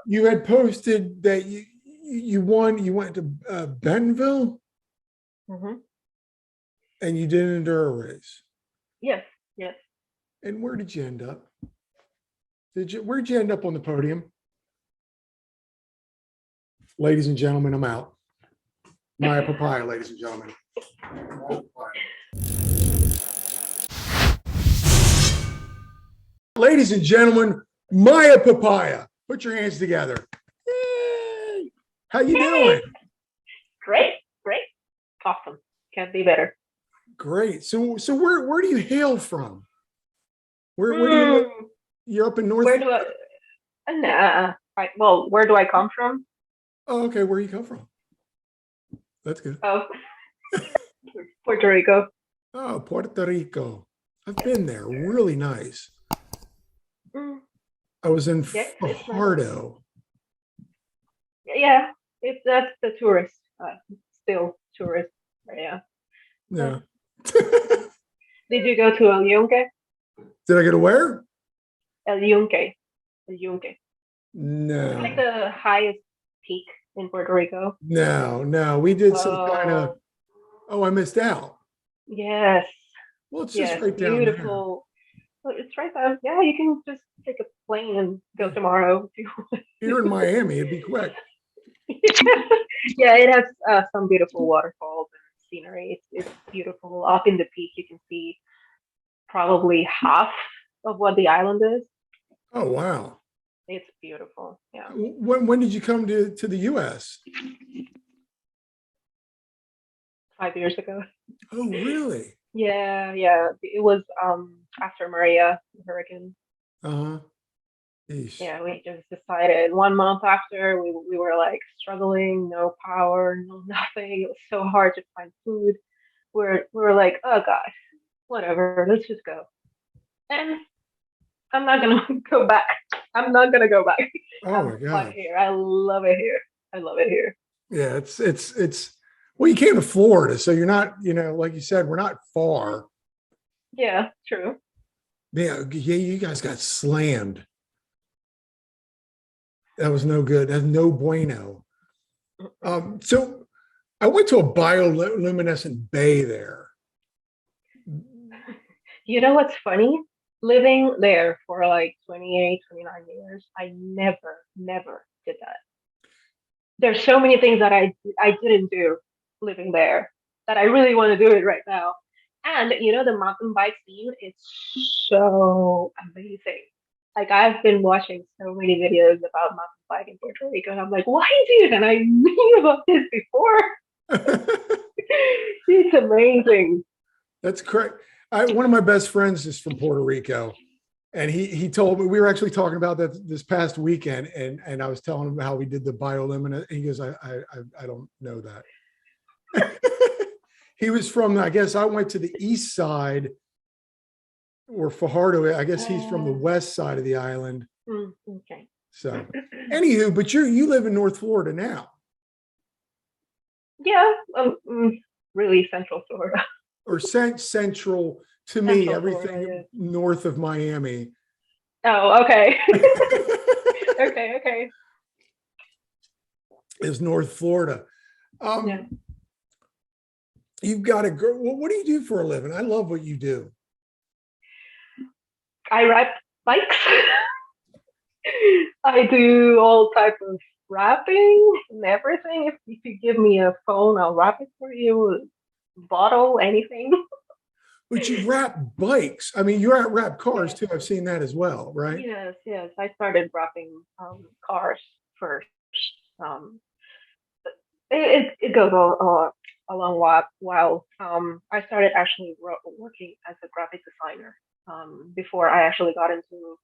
you had posted that you won. You went to Bentonville Mm-hmm. and you did an enduro race. Yes, yes. And where did you end up? Where'd you end up on the podium? Ladies and gentlemen, I'm out. Maya Papaya, ladies and gentlemen. Maya Papaya. Ladies and gentlemen, Maya Papaya. Put your hands together. Yay! How you doing? Great, great. Awesome. Can't be better. Great. So where do you hail from? Where do you live? You're up in North. Where do well, where do I come from? Oh, okay. Where you come from? That's good. Oh, Puerto Rico. Oh, Puerto Rico. I've been there. Really nice. I was in Fajardo. Yeah, that's the tourist. Still tourist area. Yeah. Did you go to El Yunque? Did I go to where? El Yunque. El Yunque. No. It's like the highest peak in Puerto Rico. No. We did some kind of. Oh, I missed out. Yes. Well, it's just right down beautiful. Well, it's right down. Yeah, you can just take a plane and go tomorrow. Here in Miami, it'd be quick. Yeah, it has some beautiful waterfalls and scenery. It's beautiful. Up in the peak, you can see probably half of what the island is. Oh, wow. It's beautiful. Yeah. When did you come to the U.S.? 5 years ago. Oh, really? Yeah. It was after Maria, the hurricane. Uh-huh. Yeah, we just decided 1 month after we were like struggling, no power, no nothing. It was so hard to find food. We were like, oh God, whatever, let's just go. And I'm not gonna go back. I'm not gonna go back. Oh my God. Here. I love it here. I love it here. Yeah, it's well, you came to Florida, so you're not, like you said, we're not far. Yeah, true. Yeah, you guys got slammed. That was no good. That's no bueno. So I went to a bioluminescent bay there. You know what's funny? Living there for like 28, 29 years, I never did that. There's so many things that I didn't do living there that I really want to do it right now. And the mountain bike scene is so amazing. Like I've been watching so many videos about mountain bike in Puerto Rico, and I'm like, why didn't I knew about this before? It's amazing. That's correct. One of my best friends is from Puerto Rico, and he told me, we were actually talking about that this past weekend, and I was telling him how we did the bioluminescence. He goes, I don't know that. He was from, I guess I went to the east side, or Fajardo. I guess he's from the west side of the island. Okay. So, anywho, but you live in North Florida now. Yeah, really central Florida. Or central to me, everything Florida, north of Miami. Oh, okay. Okay. Is North Florida. Yeah. You've got a girl. Well, what do you do for a living? I love what you do. I ride bikes. I do all type of wrapping and everything. If you give me a phone, I'll wrap it for you. Bottle, anything. But you wrap bikes. I mean, you wrap cars too. I've seen that as well, right? Yes. I started wrapping cars first. It goes a long while. I started actually working as a graphic designer before I actually got into.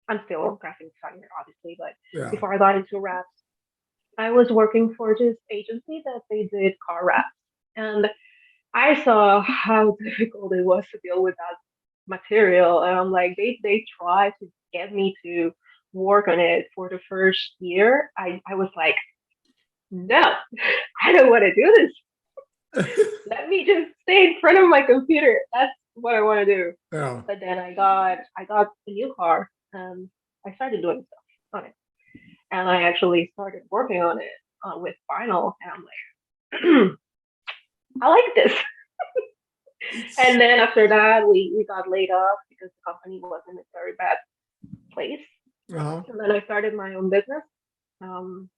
I'm still a graphic designer, obviously, but before I got into wraps, I was working for this agency that they did car wraps, and I saw how difficult it was to deal with that material, and I'm like, they tried to get me to work on it for the first year. I was like, no, I don't want to do this. Let me just stay in front of my computer. That's what I want to do. Yeah. But then I got a new car, and I started doing stuff on it. and I actually started working on it with vinyl, and I'm like, I like this. And then after that, we got laid off because the company was in a very bad place. Uh-huh. And then I started my own business. Um,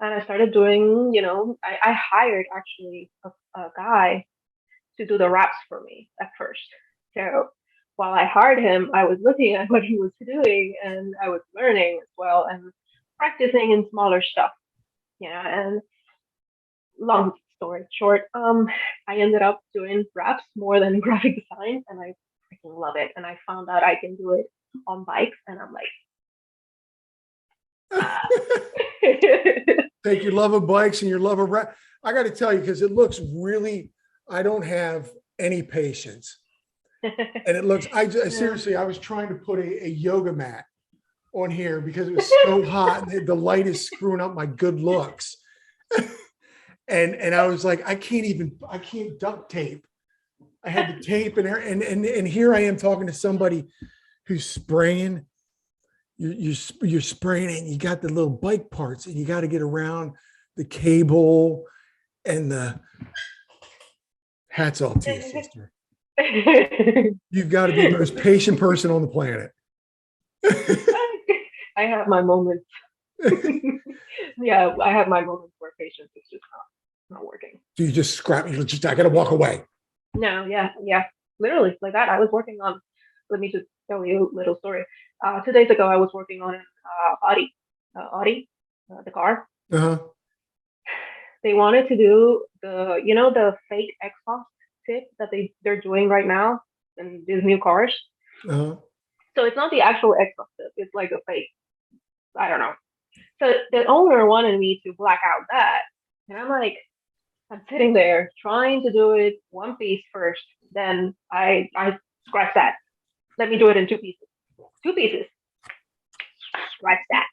and I started doing, I hired actually a guy to do the wraps for me at first. So while I hired him, I was looking at what he was doing and I was learning as well and practicing in smaller stuff. And long story short, I ended up doing wraps more than graphic design and I freaking love it. And I found out I can do it on bikes and I'm like, Take your love of bikes and your love of rap. I got to tell you, because it looks really, I don't have any patience. And it looks, seriously, I was trying to put a yoga mat on here because it was so hot and the light is screwing up my good looks. and I was like, I can't duct tape. I had the tape and here I am talking to somebody who's spraying. You're spraying it and you got the little bike parts and you got to get around the cable and the hats off to you, sister. You've got to be the most patient person on the planet. I have my moments. Yeah, I have my moments where patience is just not working. So you just scrap, I got to walk away. No, yeah. Literally like that. I was working on, let me just tell you a little story. 2 days ago, I was working on an Audi, the car. Uh-huh. They wanted to do the fake exhaust tip that they're doing right now in these new cars. Uh-huh. So it's not the actual exhaust tip; it's like a fake. I don't know. So the owner wanted me to black out that, and I'm like, I'm sitting there trying to do it one piece first. Then I scratch that. Let me do it in two pieces. Two pieces. Scratch that.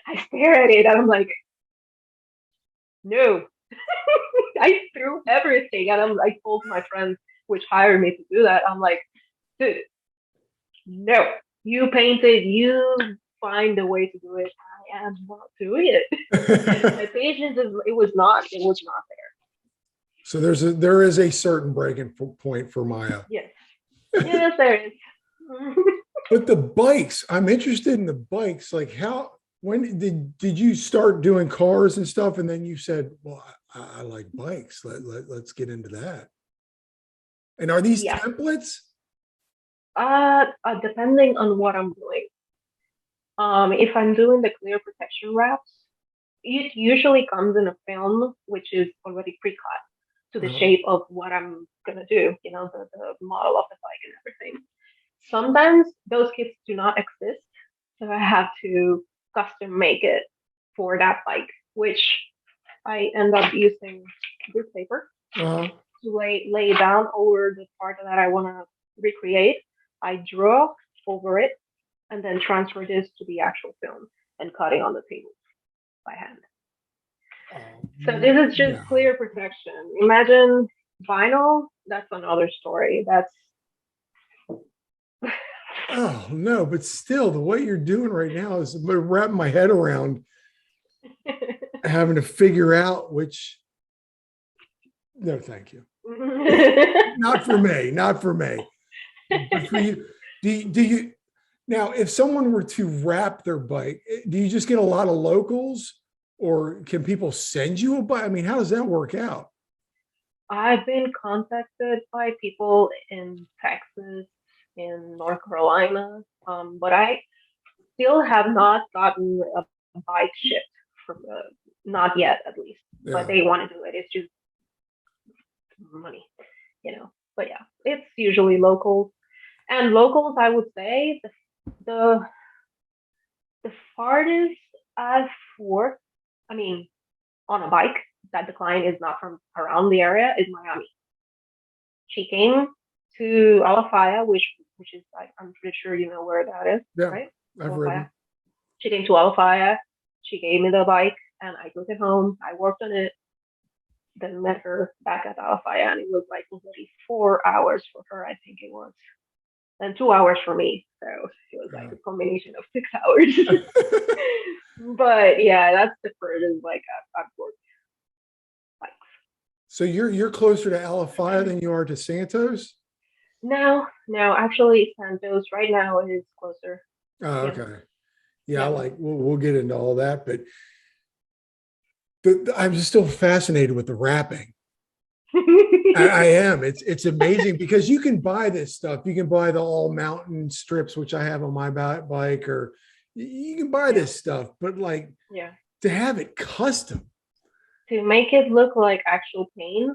I stare at it and I'm like, no. I threw everything and I told my friends, which hired me to do that, I'm like, dude, no. You paint it, you find a way to do it. I am not doing it. My patience it was not there. So there is a certain breaking point for Maya. Yes. Yes, there is. But the bikes, I'm interested in the bikes. Like when did you start doing cars and stuff? And then you said, well, I like bikes. Let's get into that. And are these templates? Depending on what I'm doing. If I'm doing the clear protection wraps, it usually comes in a film, which is already pre-cut to the shape of what I'm gonna do, the model of the bike and everything. Sometimes those kits do not exist, so I have to custom make it for that bike, which I end up using this paper to lay down over the part that I want to recreate. I draw over it and then transfer this to the actual film and cutting on the table by hand. So this is just clear protection. Imagine vinyl, that's another story. That's Oh no, but still the way you're doing right now is wrapping my head around having to figure out which. No, thank you. Not for me. But for you, do you now, if someone were to wrap their bike, do you just get a lot of locals or can people send you a bike? I mean, how does that work out? I've been contacted by people in Texas, in North Carolina, but I still have not gotten a bike shipped from not yet, at least. Yeah. But they want to do it. It's just money, But yeah, it's usually locals. And locals, I would say, the farthest I've worked, on a bike that the client is not from around the area is Miami. She came to Alafaya, which is, I'm pretty sure you know where that is, right? I've read. She came to Alafaya. She gave me the bike, and I took it home. I worked on it. Then met her back at Alafaya, and it was like already 4 hours for her, I think it was, and 2 hours for me. So it was like a combination of 6 hours. But yeah, that's the furthest like I've worked bikes. So you're closer to Alif than you are to Santos? No, no, actually, Santos right now is closer. Oh, Yeah, okay. Yeah, I yeah. like we'll get into all that, but I'm just still fascinated with the wrapping. I am. It's amazing because you can buy this stuff. You can buy the all mountain strips, which I have on my bike, or you can buy Yeah, this stuff, but like yeah. to have it custom. To make it look like actual paint,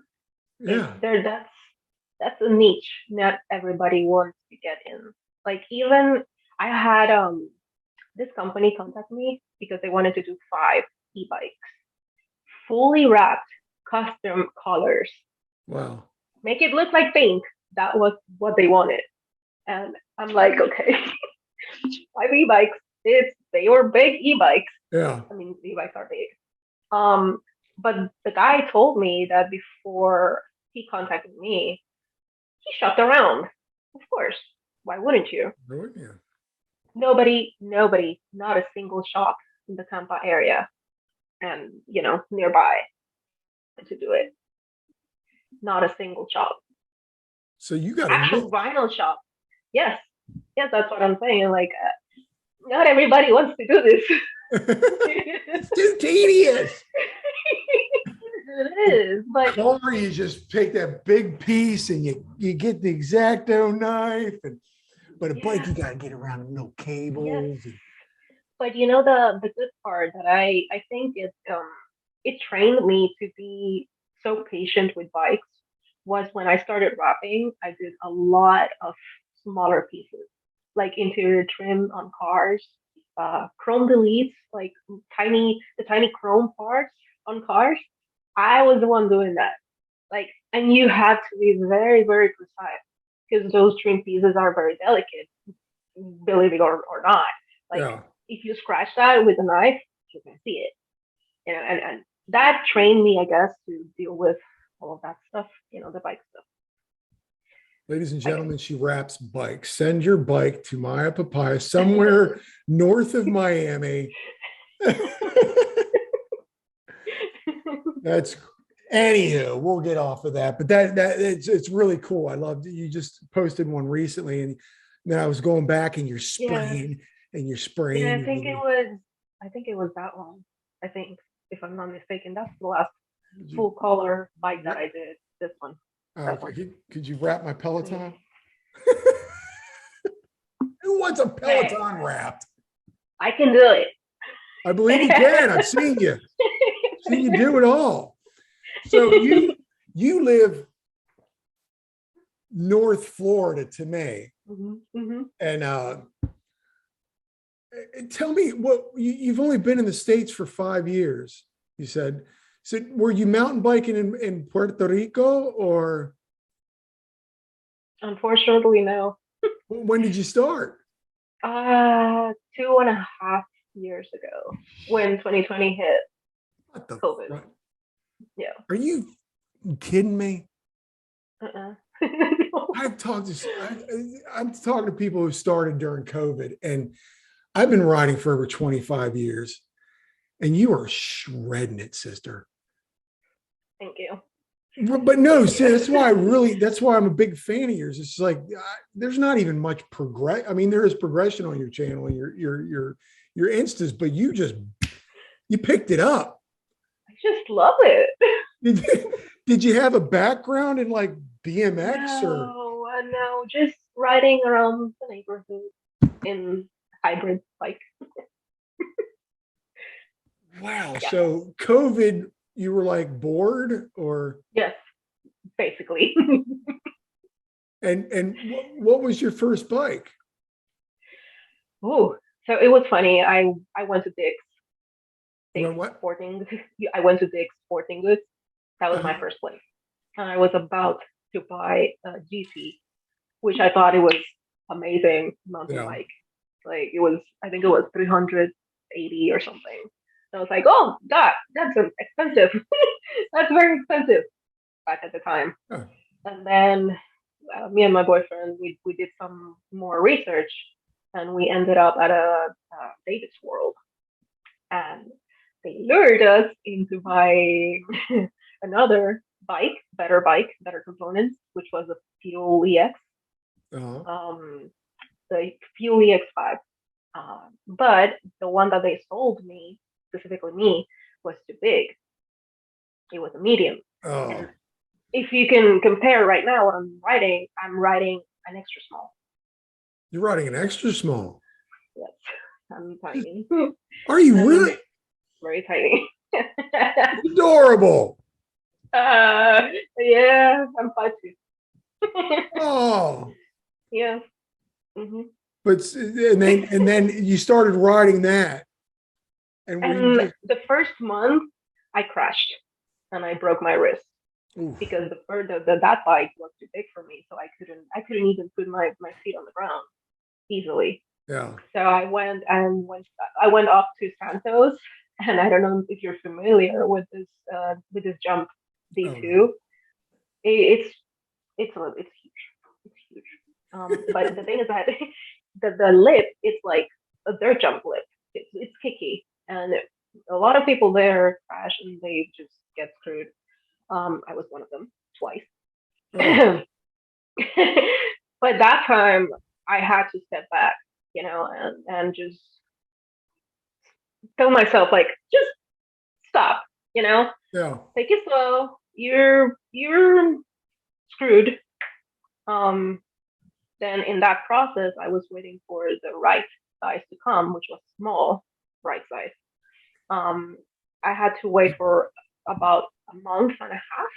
it's Yeah. there. That's a niche. Not everybody wants to get in. Like even I had this company contact me because they wanted to do 5 e-bikes, fully wrapped, custom colors, Wow. make it look like paint. That was what they wanted, and I'm like, okay, 5 e-bikes. They were big e-bikes. Yeah. I mean, e-bikes are big. Um, but the guy told me that before he contacted me, he shopped around. Of course, why wouldn't you? Really? Yeah. Nobody, not a single shop in the Tampa area and nearby to do it. Not a single shop. So you got a Actual real vinyl shop. Yes, yes, that's what I'm saying. Like, not everybody wants to do this. it's too tedious. It is, but Car, you just take that big piece and you get the X-Acto knife, but a bike yeah, you gotta get around the little yes. cables. But the good part that I think it trained me to be so patient with bikes was when I started wrapping. I did a lot of smaller pieces, like interior trim on cars, chrome deletes, like tiny chrome parts on cars. I was the one doing that. Like, and you have to be very, very precise because those trim pieces are very delicate, believe it or not. Like, Yeah. if you scratch that with a knife, you can see it. And that trained me, I guess, to deal with all of that stuff, the bike stuff. Ladies and I guess. gentlemen, she wraps bikes. Send your bike to Maya Papaya somewhere north of Miami. That's anywho, we'll get off of that. But that it's really cool. I loved it. You just posted one recently, and then I was going back and you're Yeah, spraying and you're yeah. spraying I your think it little. was. I think it was that one. I think, if I'm not mistaken, that's the last Did you, full color bike that I did. This one. That okay, one. could you wrap my Yeah. Peloton? Who wants a Hey, Peloton wrapped? I can do I believe you can. it. I've seen you. Seen you do it all. So you live North Florida to me, Mm-hmm. and tell me what you've only been in the States for 5 years. You said. So were you mountain biking in Puerto Rico, or Unfortunately, no. when did you start? 2.5 years ago, when 2020 hit What the COVID. fuck? Yeah. Are you kidding me? Uh-uh. I've talked to I'm talking to people who started during COVID, and I've been riding for over 25 years, and you are shredding it, sister. Thank you. But no, Thank see, you. that's why I'm a big fan of yours. It's like there's not even much progress. I mean, there is progression on your channel and your instas, but you picked it up. I just love it. Did, did you have a background in like BMX or? No, just riding around the neighborhood in hybrid bike. Wow. Yeah. So COVID, you were like bored or? Yes, basically. And what was your first bike? Ooh, so it was funny. I went to Dick's What? Sporting. I went to Dick's Sporting Goods. That was my first place, and I was about to buy a GT, which I thought it was amazing mountain Yeah. bike. Like it was, I think it was 380 or something. And I was like, oh God, that's expensive. That's very expensive back at the time. Huh. And then me and my boyfriend, we did some more research, and we ended up at a Davis World. And lured us into buying another bike, better components, which was a Fuel EX, um, the Fuel EX5. But the one that they sold me, specifically me, was too big. It was a medium. And if you can compare right now what I'm riding an extra small. You're riding an extra small. Yes, I'm tiny. Are you really? Very tiny. Adorable. Yeah, I'm 5'2". Oh. Yeah. Mm-hmm. But and then you started riding that, and the first month I crashed and I broke my wrist. Oof. Because that bike was too big for me, so I couldn't even put my feet on the ground easily. Yeah. So I went off to Santos, and I don't know if you're familiar with this jump D2. It's huge. It's huge. But the thing is that the lip is like a dirt jump lip. It's kicky, and a lot of people there crash and they just get screwed. I was one of them twice. But that time I had to step back, and just tell myself, like, just stop, Yeah. Take it slow. You're screwed. Then in that process, I was waiting for the right size to come, which was small, right size. I had to wait for about a month and a half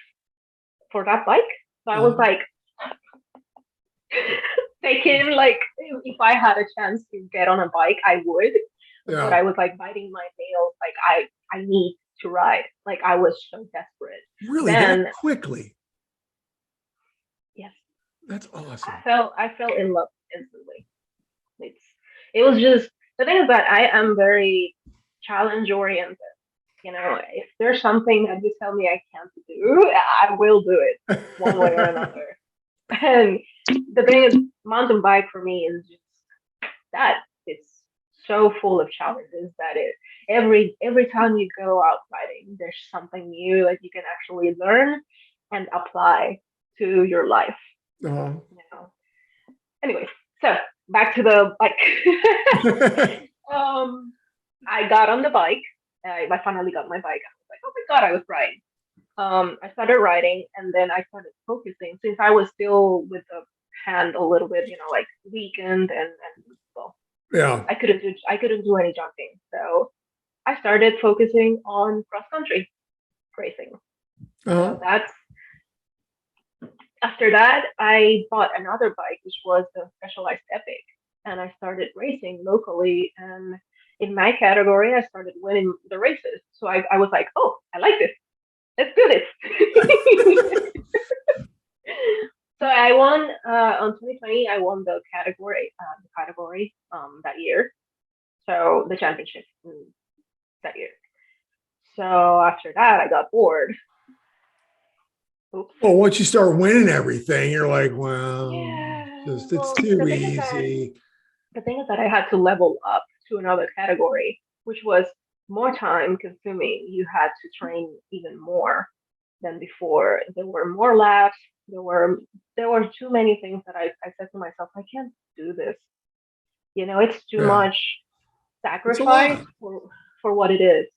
for that bike. So I was like, thinking, like, if I had a chance to get on a bike, I would. Yeah. But I was like biting my nails, like I need to ride. Like I was so desperate. Really, that quickly? Yes. That's awesome. I fell in love instantly. It was just, the thing is that I am very challenge oriented. If there's something that you tell me I can't do, I will do it one way or another. And the thing is, mountain bike for me is just that. It's so full of challenges that every time you go out riding, there's something new that you can actually learn and apply to your life. Anyway, so back to the bike. I got on the bike. I finally got my bike. I was like, oh my God, I was riding. I started riding, and then I started focusing, since I was still with the hand a little bit, like weakened, and well, yeah, I couldn't do any jumping. So I started focusing on cross country racing. So after that, I bought another bike, which was the Specialized Epic, and I started racing locally. And in my category, I started winning the races. So I was like, oh, I like this. Let's do this. So I won on 2020. I won the category that year. So the championship that year. So after that, I got bored. Oops. Well, once you start winning everything, you're like, well, it's too easy. The thing is that I had to level up to another category, which was more time consuming. You had to train even more than before. There were more laps. There were too many things that I said to myself, I can't do this. It's too much sacrifice for what it is.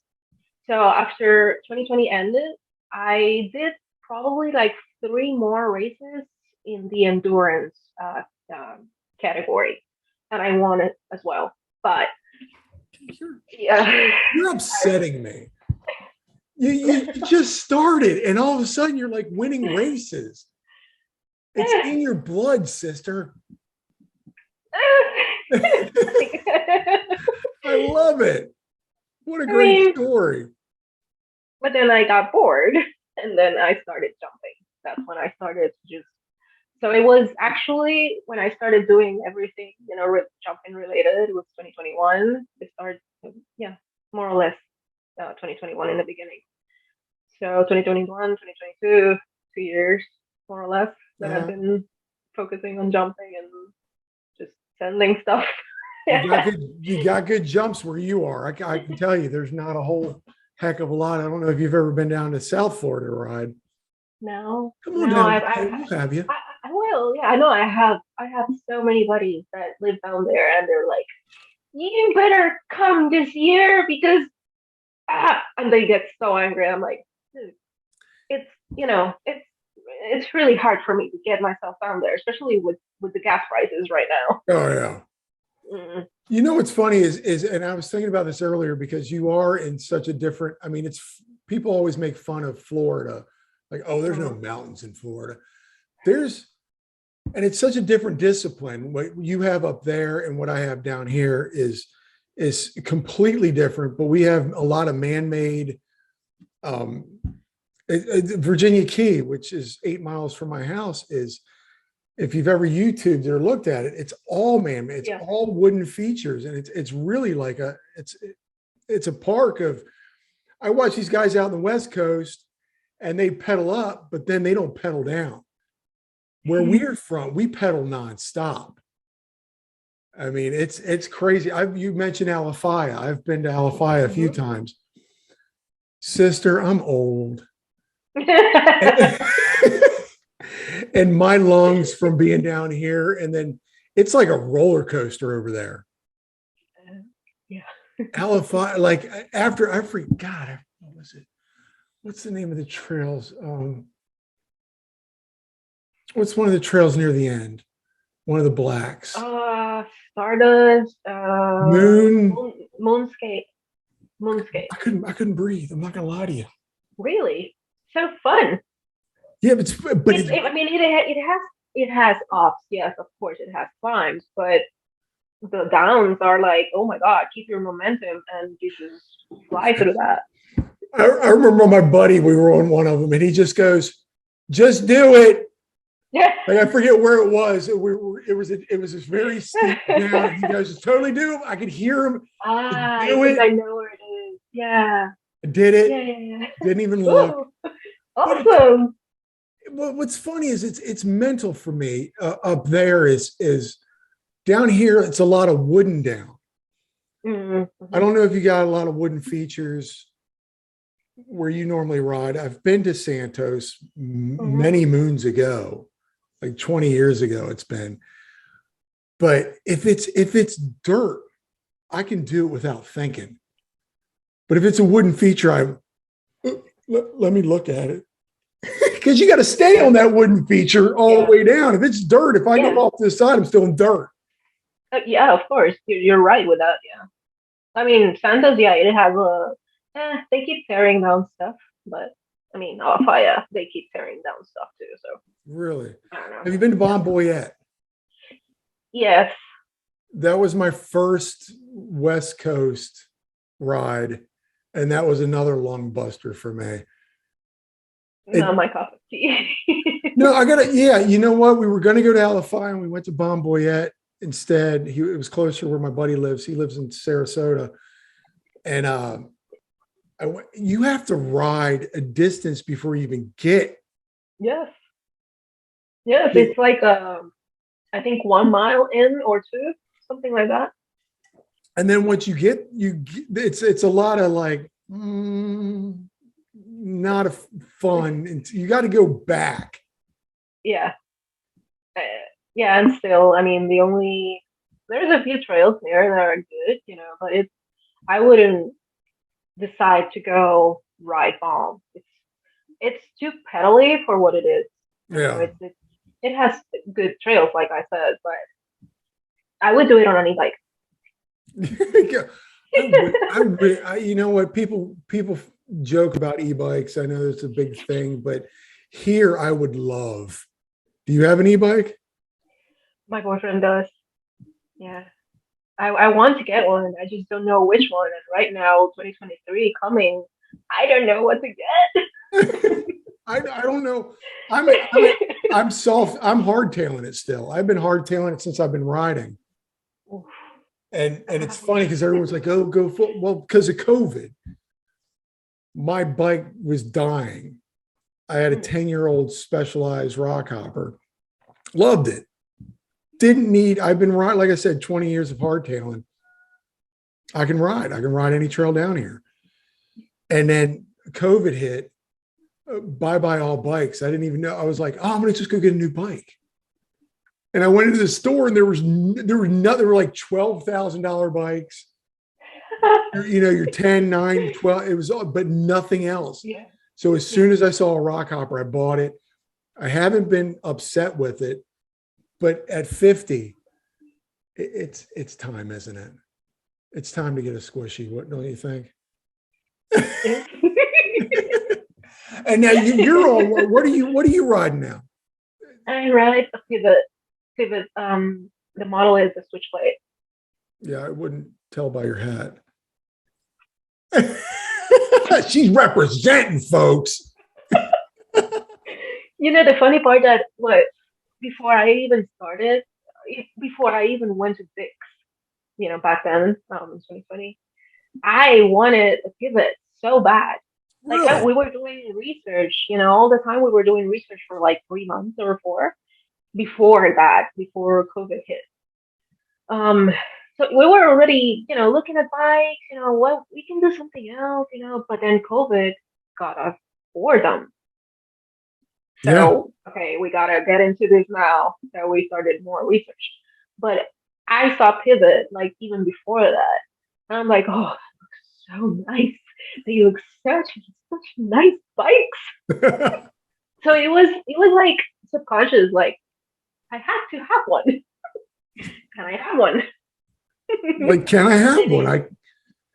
So after 2020 ended, I did probably like 3 more races in the endurance category, and I won it as well. But you're upsetting me. You just started, and all of a sudden you're like winning races. It's in your blood, sister. I love it. What a great story. But then I got bored, and then I started jumping. That's when I started so it was actually when I started doing everything, jumping related. It was 2021. It started, more or less 2021 in the beginning. So 2021, 2022, 2 years, more or less, that I've been focusing on jumping and just sending stuff. You got good jumps where you are. I can tell you there's not a whole heck of a lot. I don't know if you've ever been down to South Florida to ride. No, Come on no, down. Have you? I will. Yeah, I know. I have so many buddies that live down there, and they're like, "You better come this year because," and they get so angry. I'm like, dude, it's it's really hard for me to get myself down there, especially with the gas prices right now. Oh yeah. Mm. You know what's funny is, and I was thinking about this earlier because you are in such a different. I mean, it's people always make fun of Florida, like, oh, there's no mountains in Florida. There's, and it's such a different discipline. What you have up there and what I have down here is completely different. But we have a lot of man-made. Virginia Key, which is 8 miles from my house, is, if you've ever YouTubed or looked at it, it's all man-made. It's all wooden features, and it's really like it's a park of. I watch these guys out on the West Coast, and they pedal up, but then they don't pedal down. Where we're from, we pedal nonstop. I mean, it's crazy. You mentioned Alifaya. I've been to Alifaya a few times. Sister, I'm old. And my lungs from being down here, and then it's like a roller coaster over there. Yeah. Alifaya, like after I forgot, what was it? What's the name of the trails? What's one of the trails near the end? One of the blacks. Stardust. Moonscape. I couldn't breathe. I'm not gonna lie to you. Really? So fun. Yeah, I mean, it has ups. Yes, of course, it has climbs, but the downs are like, oh my god, keep your momentum and you just fly through that. I remember my buddy. We were on one of them, and he just goes, "Just do it." Yeah. Like, I forget where it was. It was this very steep down. He goes, "Totally do it." I could hear him. I think I know where it is. Yeah. I did it. Yeah. Didn't even look. Ooh, awesome. What's funny is it's mental for me. Up there is down here. It's a lot of wooden down. Mm-hmm. I don't know if you got a lot of wooden features where you normally ride. I've been to Santos many moons ago, like 20 years ago it's been. But if it's dirt, I can do it without thinking. But if it's a wooden feature, let me look at it. Because you got to stay on that wooden feature all the way down. If it's dirt, if I go off to the side, I'm still in dirt. Yeah, of course. You're right with that. Yeah. I mean, Santa's, it has they keep tearing down stuff, but I mean, Fire, they keep tearing down stuff too. So really, I don't know. Have you been to Bon Boyette? Yes. That was my first West Coast ride, and that was another lung buster for me. Not my cup of tea. No, you know what? We were going to go to Alifaya, and we went to Bon Boyette instead. It was closer where my buddy lives. He lives in Sarasota. And you have to ride a distance before you even get. Yes. Yes, it's like, I think 1 mile in or 2, something like that. And then once you get, it's a lot of like, not a fun. You got to go back. Yeah. Yeah, and still, I mean, there's a few trails there that are good, but I wouldn't decide to go ride Balm. It's too pedally for what it is. Yeah. It has good trails, like I said, but I would do it on any bike. You know what? People joke about e-bikes. I know it's a big thing, but here I would love. Do you have an e-bike? My boyfriend does. Yeah. I want to get one. I just don't know which one. And right now, 2023 coming, I don't know what to get. I don't know. I'm hardtailing it still. I've been hardtailing it since I've been riding. Oof. And it's funny because everyone's like, oh, go for it. Well, because of COVID, my bike was dying. I had a 10-year-old Specialized rock hopper. Loved it. I've been riding, like I said, 20 years of hardtailing. I can ride any trail down here. And then COVID hit. Bye all bikes. I didn't even know. I was like, oh, I'm gonna just go get a new bike. And I went into the store, and there were like $12,000 bikes. Your 10, 9, 12. It was all, but nothing else. Yeah. So as soon as I saw a rock hopper, I bought it. I haven't been upset with it, but at 50, it's time, isn't it? It's time to get a squishy. What don't you think? And now you're on. What are you riding now? I ride a pivot. The model is the Switchblade. Yeah, I wouldn't tell by your hat. She's representing, folks. The funny part that before I even went to Dick's, back then, in 2020, I wanted a pivot so bad. Like Really? we were doing research, all the time we were doing research for like 3 months or 4 before COVID hit. So we were already, looking at bikes, what we can do something else, but then COVID got us boredom. So, okay, we got to get into this now. So we started more research. But I saw Pivot like even before that. And I'm like, oh, that looks so nice. They look such nice bikes. So it was like subconscious, like I have to have one. Can I have one? Like, can I have one?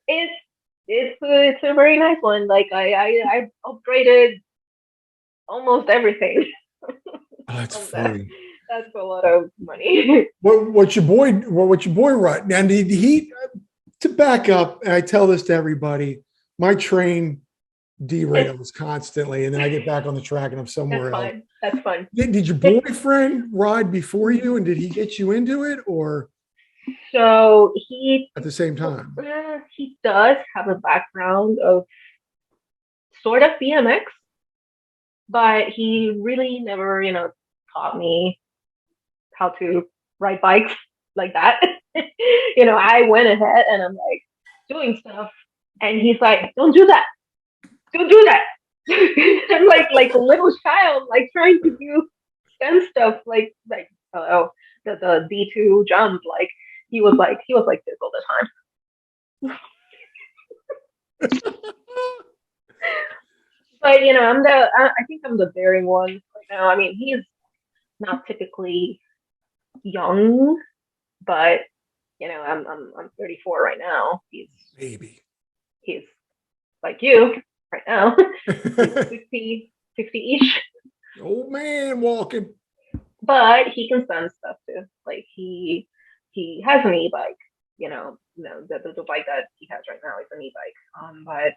It's a very nice one. Like I upgraded almost everything. Oh, that's funny. That's a lot of money. What's your boy ride? Now, did he, to back up, and I tell this to everybody, my train derails constantly, and then I get back on the track and I'm somewhere else. That's fun. Did your boyfriend ride before you, and did he get you into it, or so he at the same time? He does have a background of sort of BMX, but he really never, taught me how to ride bikes like that. I went ahead and I'm like doing stuff, and he's like, "Don't do that! Don't do that!" I'm like a little child, like trying to do STEM stuff, like the D2 jump. Like he was like this all the time. But I think I'm the daring one right now. I mean, he's not typically young, but I'm 34 right now. He's like you right now. He's 50-ish. Old man walking. But he can stand stuff too. Like he has an e-bike. The bike that he has right now is an e-bike. But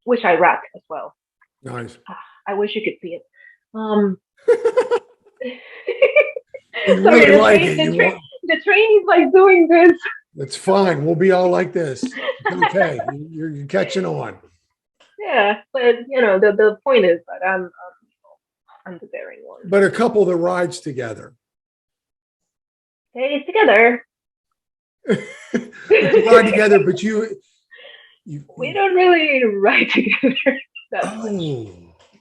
which I rack as well. Nice. I wish you could see it. You Sorry, really like it. The train is like doing this. That's fine. We'll be all like this. Okay, you're catching on. Yeah, but the point is that I'm the daring one. But a couple that rides together. Hey, together. You ride together, but you we don't really ride together.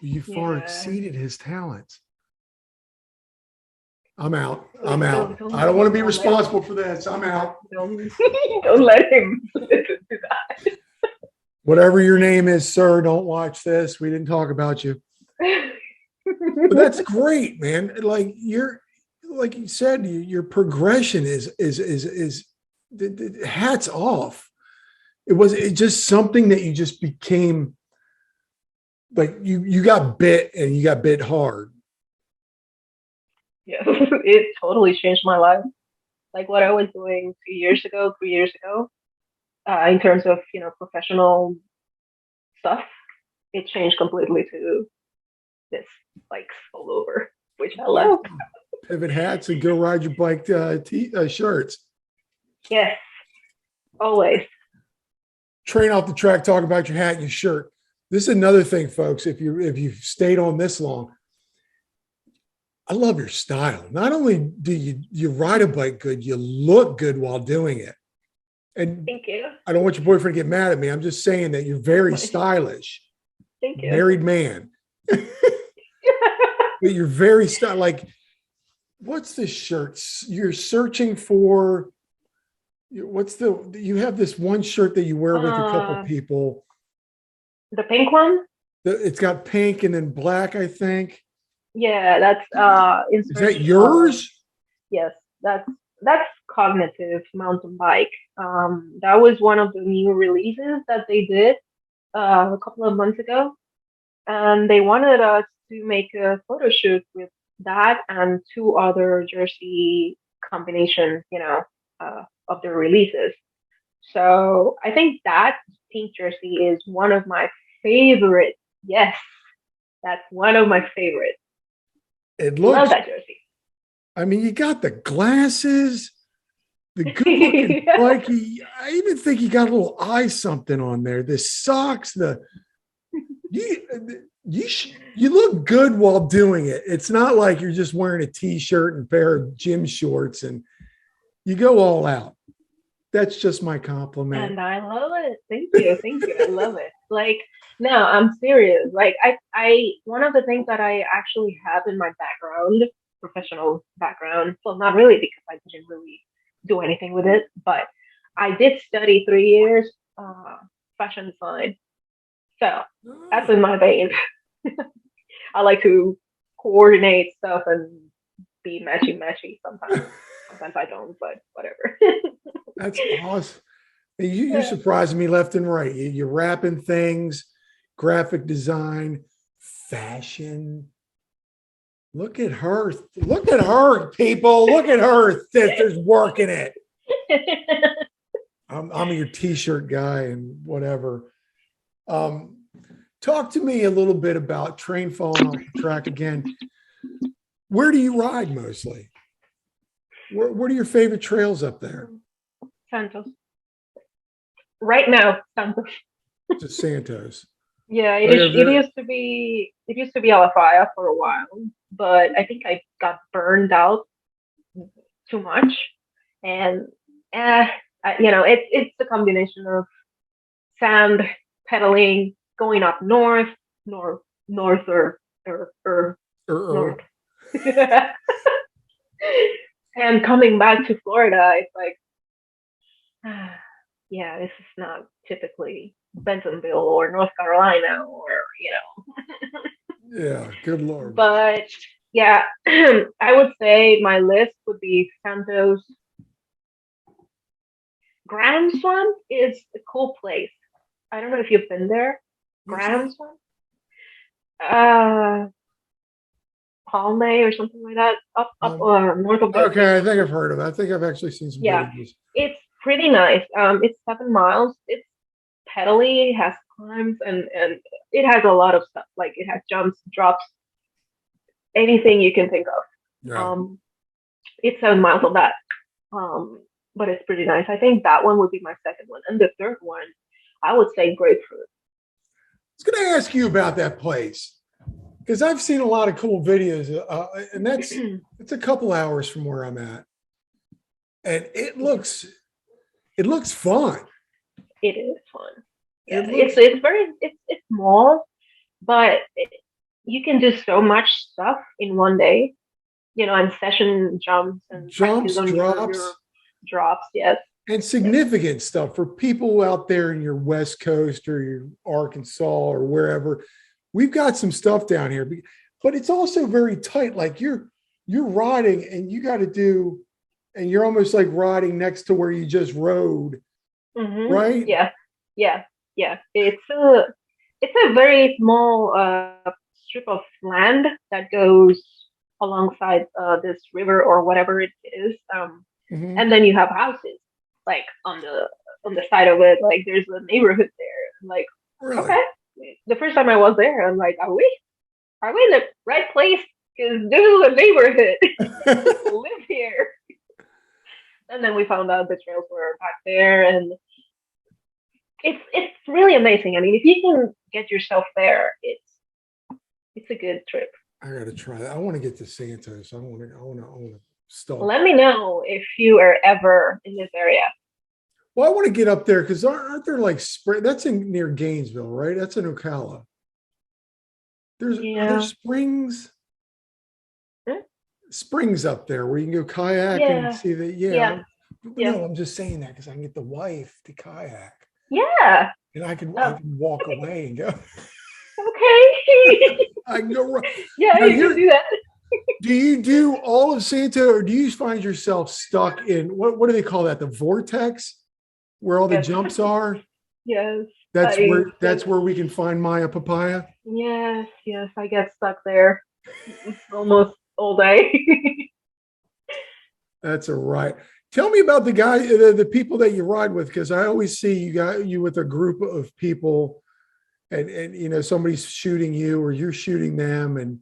You far exceeded his talents. I'm out. I don't want to be responsible for this. I'm out. Don't let him do that. Whatever your name is, sir, don't watch this. We didn't talk about you. But that's great, man. Like like you said, your progression is hats off. It's just something that you just became, like you got bit, and you got bit hard. Yeah, it totally changed my life. Like what I was doing 3 years ago, in terms of professional stuff, it changed completely to this bikes all over, which I love. Pivot hats and go ride your bike shirts. Yes, always. Train off the track, talk about your hat and your shirt. This is another thing, folks. If you've stayed on this long, I love your style. Not only do you ride a bike good, you look good while doing it. And Thank you. I don't want your boyfriend to get mad at me. I'm just saying that you're very stylish. Thank you. Married man. But you're very like, what's the shirts you're searching for? You have this one shirt that you wear with a couple people. The pink one? It's got pink and then black, I think. Yeah, that's Is that yours? Yes, that's Cognitive mountain bike. That was one of the new releases that they did a couple of months ago, and they wanted us to make a photo shoot with that and two other jersey combinations, of the releases. So I think that pink jersey is one of my favorite. Yes, that's one of my favorites. It Love looks. that jersey. I mean, you got the glasses, the good looking bikey. I even think you got a little eye something on there. The socks, you look good while doing it. It's not like you're just wearing a t-shirt and pair of gym shorts, and you go all out. That's just my compliment. And I love it. Thank you. Thank you. I love it. Like, no, I'm serious. Like, I one of the things that I actually have in my background, professional background, well, not really because I didn't really do anything with it, but I did study 3 years fashion design. So that's in my vein. I like to coordinate stuff and be matchy sometimes. Sometimes I don't, but whatever. That's awesome. You're surprising me left and right. You're wrapping things, graphic design, fashion. Look at her. Look at her, people. Look at her. There's working it. I'm your t-shirt guy and whatever. Talk to me a little bit about train falling off the track again. Where do you ride mostly? What are your favorite trails up there? Santos. Right now, Santos. To Santos. Yeah, it used to be Alif for a while, but I think I got burned out too much, and it's a combination of sand, pedaling, going up north or north. And coming back to Florida, it's like, yeah, this is not typically Bentonville or North Carolina or. Yeah, good Lord. But yeah, I would say my list would be Santos. Grand Swan is a cool place. I don't know if you've been there. Grand Swan? Palme or something like that, up north of. Okay, I think I've heard of it. I think I've actually seen some videos. It's pretty nice. It's 7 miles. It's pedally, it has climbs, and it has a lot of stuff. Like it has jumps, drops, anything you can think of. Yeah. It's 7 miles of that. But it's pretty nice. I think that one would be my second one, and the third one, I would say Grapefruit. I was going to ask you about that place, because I've seen a lot of cool videos, and it's a couple hours from where I'm at, and it looks fun. It is fun. Yeah, it's small, but you can do so much stuff in one day, and session jumps and drops, your drops, yes. And significant stuff for people out there in your West Coast or your Arkansas or wherever. We've got some stuff down here, but it's also very tight. Like you're riding and you got to do, and you're almost like riding next to where you just rode, right? Yeah. It's a very small strip of land that goes alongside this river or whatever it is, and then you have houses like on the side of it. Like there's a neighborhood there. Like really? Okay. The first time I was there, I'm like, are we in the right place? Because this is a neighborhood. People live here. And then we found out the trails were back there, and it's really amazing. I mean, if you can get yourself there, it's a good trip. I gotta try that. I want to get to Santos. I want to stop. Let me know if you are ever in this area. Well, I want to get up there because aren't there like spring? That's in near Gainesville, right? That's in Ocala. Are there Yeah. springs? Hmm? Springs up there where you can go kayak and Yeah. see the Yeah. Yeah. no, I'm just saying that because I can get the wife to kayak Yeah. and I Oh, can walk away and go. okay. I can go run. Yeah, Now you can do that. do you do all of Santa or do you find yourself stuck in what do they call that? The vortex where all the Yes. jumps are? Yes. I That's that's where we can find Maya Papaya. yes, yes, I get stuck there almost all day. That's a right. Tell me about the people that you ride with, because I always see you with a group of people, and somebody's shooting you or you're shooting them, and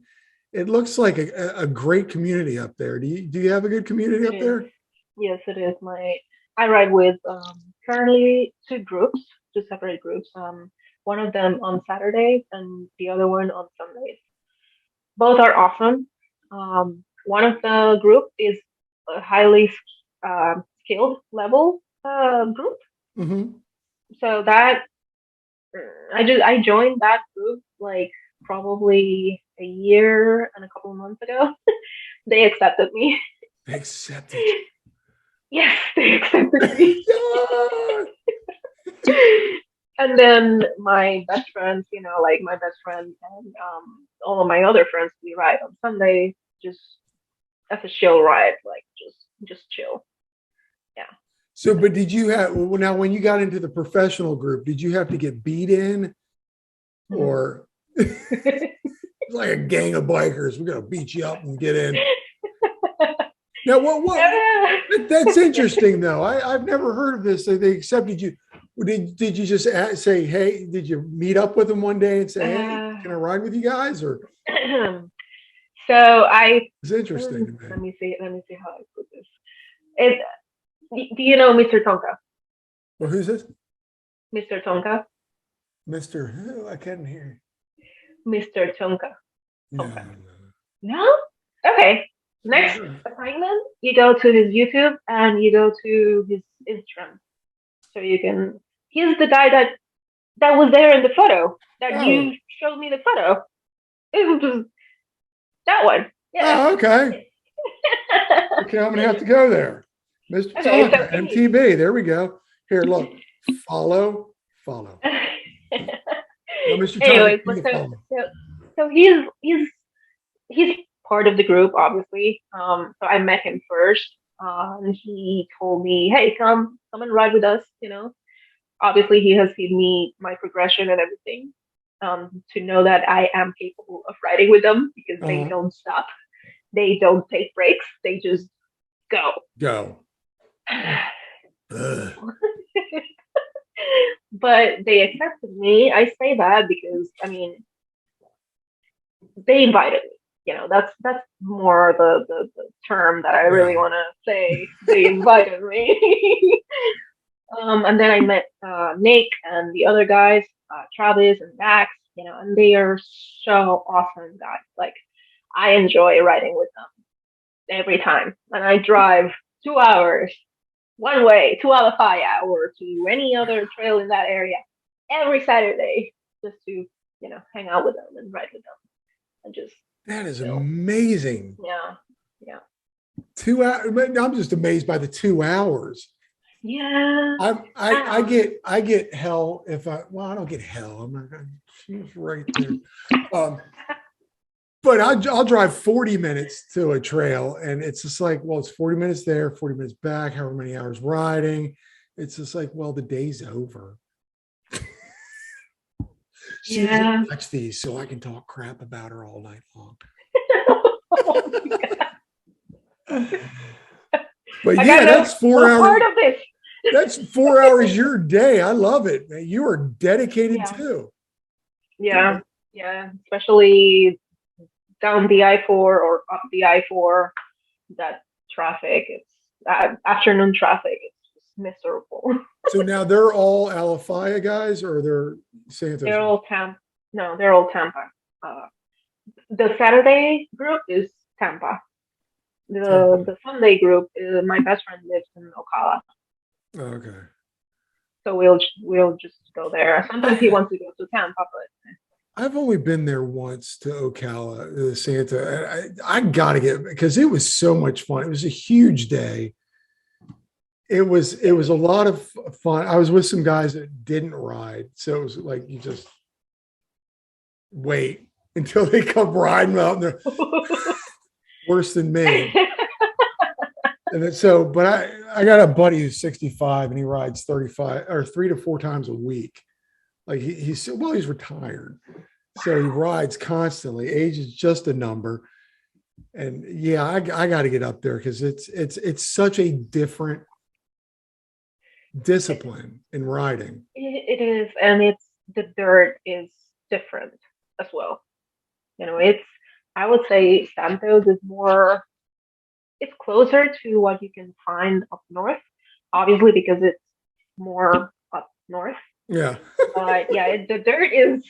it looks like a great community up there. Do you have a good community It up is. there? Yes, it is. I ride with currently two groups, two separate groups. One of them on Saturdays and the other one on Sundays. Both are awesome. One of the group is a highly skilled level group. Hmm. So that I joined that group like probably a year and a couple of months ago. They accepted me. They accepted Yes, they accepted me. you. And then my best friends, like my best friend and all of my other friends, we ride on Sunday just as a chill ride, like just chill. Yeah. So, but did you have well, now when you got into the professional group, did you have to get beat in Mhm. or it's like a gang of bikers? We're gonna beat you up and get in. Now, Yeah. that's interesting though. I've never heard of this. They accepted you. Did you just say, hey, did you meet up with them one day and say, hey, Uh, can I ride with you guys? Or so I it's interesting to me. let me see how I put this. It, do you know Mr. Tonka? Well, who's this? Mr. Tonka? Mr. I couldn't hear. Mr. Tonka. No, Tonka. no, No? Okay. Next no. assignment, you go to his YouTube and you go to his Instagram. So you can. He's the guy that was there in the photo that Oh, you showed me the photo. It was just that one. Yeah. okay. Okay, I'm gonna have to go there. Mr. Okay. So Tonka, MTB. There we go. Here, look. Follow, follow. Now, Mr. Tonka, anyways, give me a follow. so he's part of the group, obviously. So I met him first, and he told me, "Hey, come and ride with us." Obviously he has seen me my progression and everything. To know that I am capable of riding with them because they Uh-huh. don't stop, they don't take breaks, they just go. Go. Ugh. But they accepted me. I say that because I mean they invited me. That's more the term that I really Yeah. want to say. They invited me. And then I met Nick and the other guys, Travis and Max, and they are so awesome guys. Like, I enjoy riding with them every time. And I drive 2 hours one way, 2 out of 5 hours to any other trail in that area every Saturday just to, hang out with them and ride with them and just That is chill. amazing. Yeah. Yeah. 2 hours. I'm just amazed by the 2 hours. Yeah. I get hell if I don't get hell. I'm not gonna, she's right there. Um, but I'll drive 40 minutes to a trail and it's just like, well, it's 40 minutes there, 40 minutes back, however many hours riding. It's just like, well, the day's over. She doesn't Yeah. watch these, so I can talk crap about her all night long. But I yeah, got that's four no hours. part of this. That's 4 hours your day. I love it, man. You are dedicated Yeah. too. Yeah. Yeah. Especially down the I-4 or up the I-4, that traffic, it's afternoon traffic. It's just miserable. So now they're all Alifia guys, or they're Santos? They're all Tampa. No, they're all Tampa. Uh, the Saturday group is Tampa. The Tampa. the Sunday group, my best friend lives in Ocala. Okay. So we'll just go there. Sometimes he wants to go to Tampa, but I've only been there once to Ocala Santa. I got to get, because it was so much fun. It was a huge day. It was a lot of fun. I was with some guys that didn't ride, so it was like you just wait until they come riding out, and they're worse than me. And then, so, but I got a buddy who's 65 and he rides 35 or 3 to 4 times a week. Like he's retired, so he rides constantly. Age is just a number, and yeah, I got to get up there because it's such a different discipline in riding. it is, and the dirt is different as well. It's, I would say Santos is more, it's closer to what you can find up north, obviously because it's more up north. Yeah. But yeah, the dirt is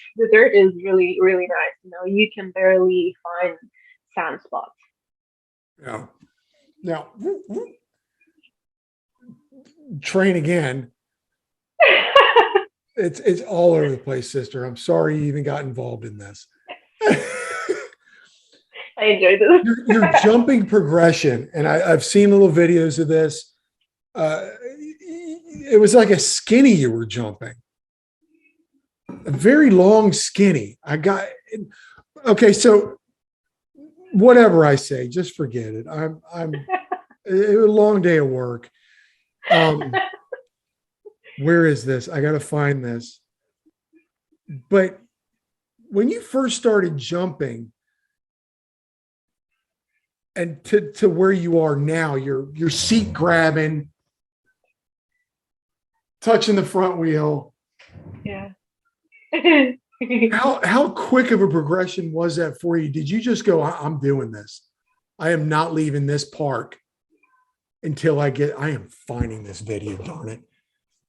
really really nice. You can barely find sand spots. Yeah. Now, train again. It's all over the place, sister. I'm sorry you even got involved in this. I enjoyed this. Your jumping progression, and I've seen little videos of this. It was like a skinny you were jumping, a very long skinny. Okay. So whatever I say, just forget it. It was a long day of work. Where is this? I got to find this. But when you first started jumping, and to where you are now, you're seat grabbing, touching the front wheel. Yeah. How quick of a progression was that for you? Did you just go, I'm doing this. I am not leaving this park until I am finding this video, darn it.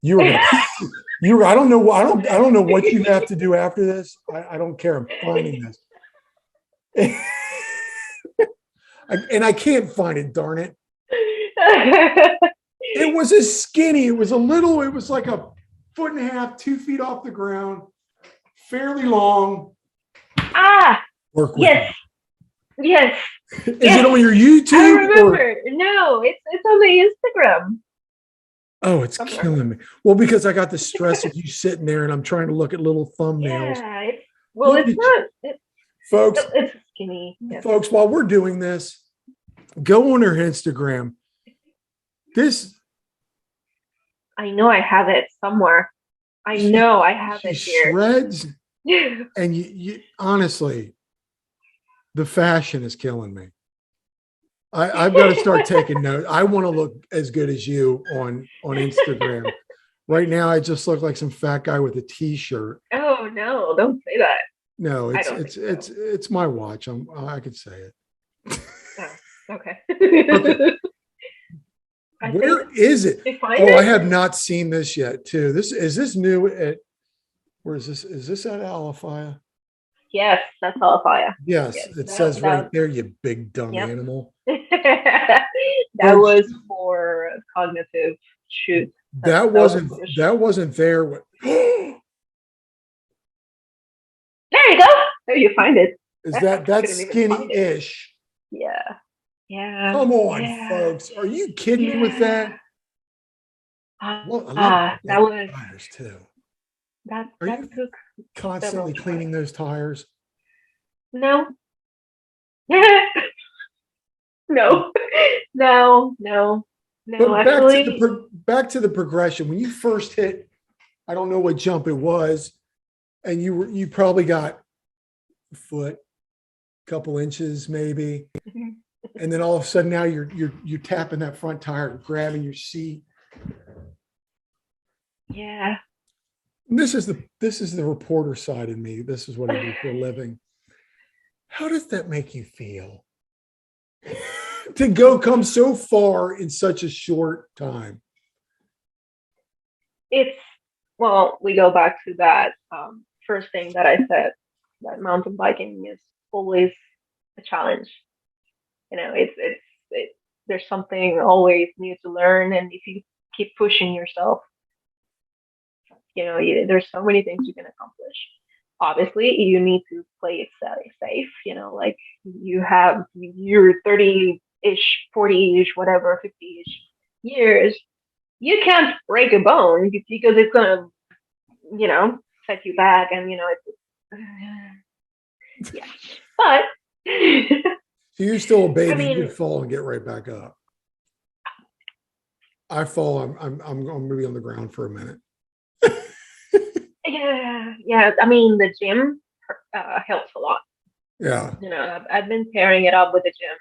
I don't know. I don't know what you have to do after this. I don't care. I'm finding this. And I can't find it, darn it. It was a skinny. It was like a 1.5 feet, 2 feet off the ground, fairly long. Work with yes. me. Yes. Is it on your YouTube? I remember. No, it's on the Instagram. Oh, it's killing me. Well, because I got the stress of you sitting there and I'm trying to look at little thumbnails. Yeah, it's not. Folks, it's skinny. Yes. Folks, while we're doing this, go on her Instagram. I know I have it somewhere. I know I have it here. Shreds. And you honestly, the fashion is killing me. I've got to start taking notes. I want to look as good as you on Instagram. Right now, I just look like some fat guy with a T-shirt. Oh no! Don't say that. No, it's my watch. I could say it. Oh, okay. Okay. Where is it? I have not seen this yet. Too. Is this new at? Where is this? Is this at Alif? Yes, that's Papaya. Yes, it says right there, you big dumb animal. That was for cognitive shoot. That wasn't there. There you go. There you find it. Is that's skinny-ish? Yeah. Yeah. Come on, folks. Are you kidding me with that? That was tires too. That took constantly cleaning those tires. No. No. But actually, back to the progression. When you first hit, I don't know what jump it was, and you probably got a foot, couple inches maybe, and then all of a sudden now you're tapping that front tire, grabbing your seat. Yeah. And this is the reporter side in me. This is what I do for a living. How does that make you feel? To come so far in such a short time? We go back to that first thing that I said, that mountain biking is always a challenge. There's something always new to learn, and if you keep pushing yourself, there's so many things you can accomplish. Obviously, you need to play it safe. Like you're 30-ish, 40-ish, whatever, 50-ish years. You can't break a bone because it's gonna, set you back, and yeah. But So you're still a I baby. You mean, can fall and get right back up. I fall. I'm going to be on the ground for a minute. yeah. I mean, the gym helps a lot. Yeah. I've been pairing it up with the gym,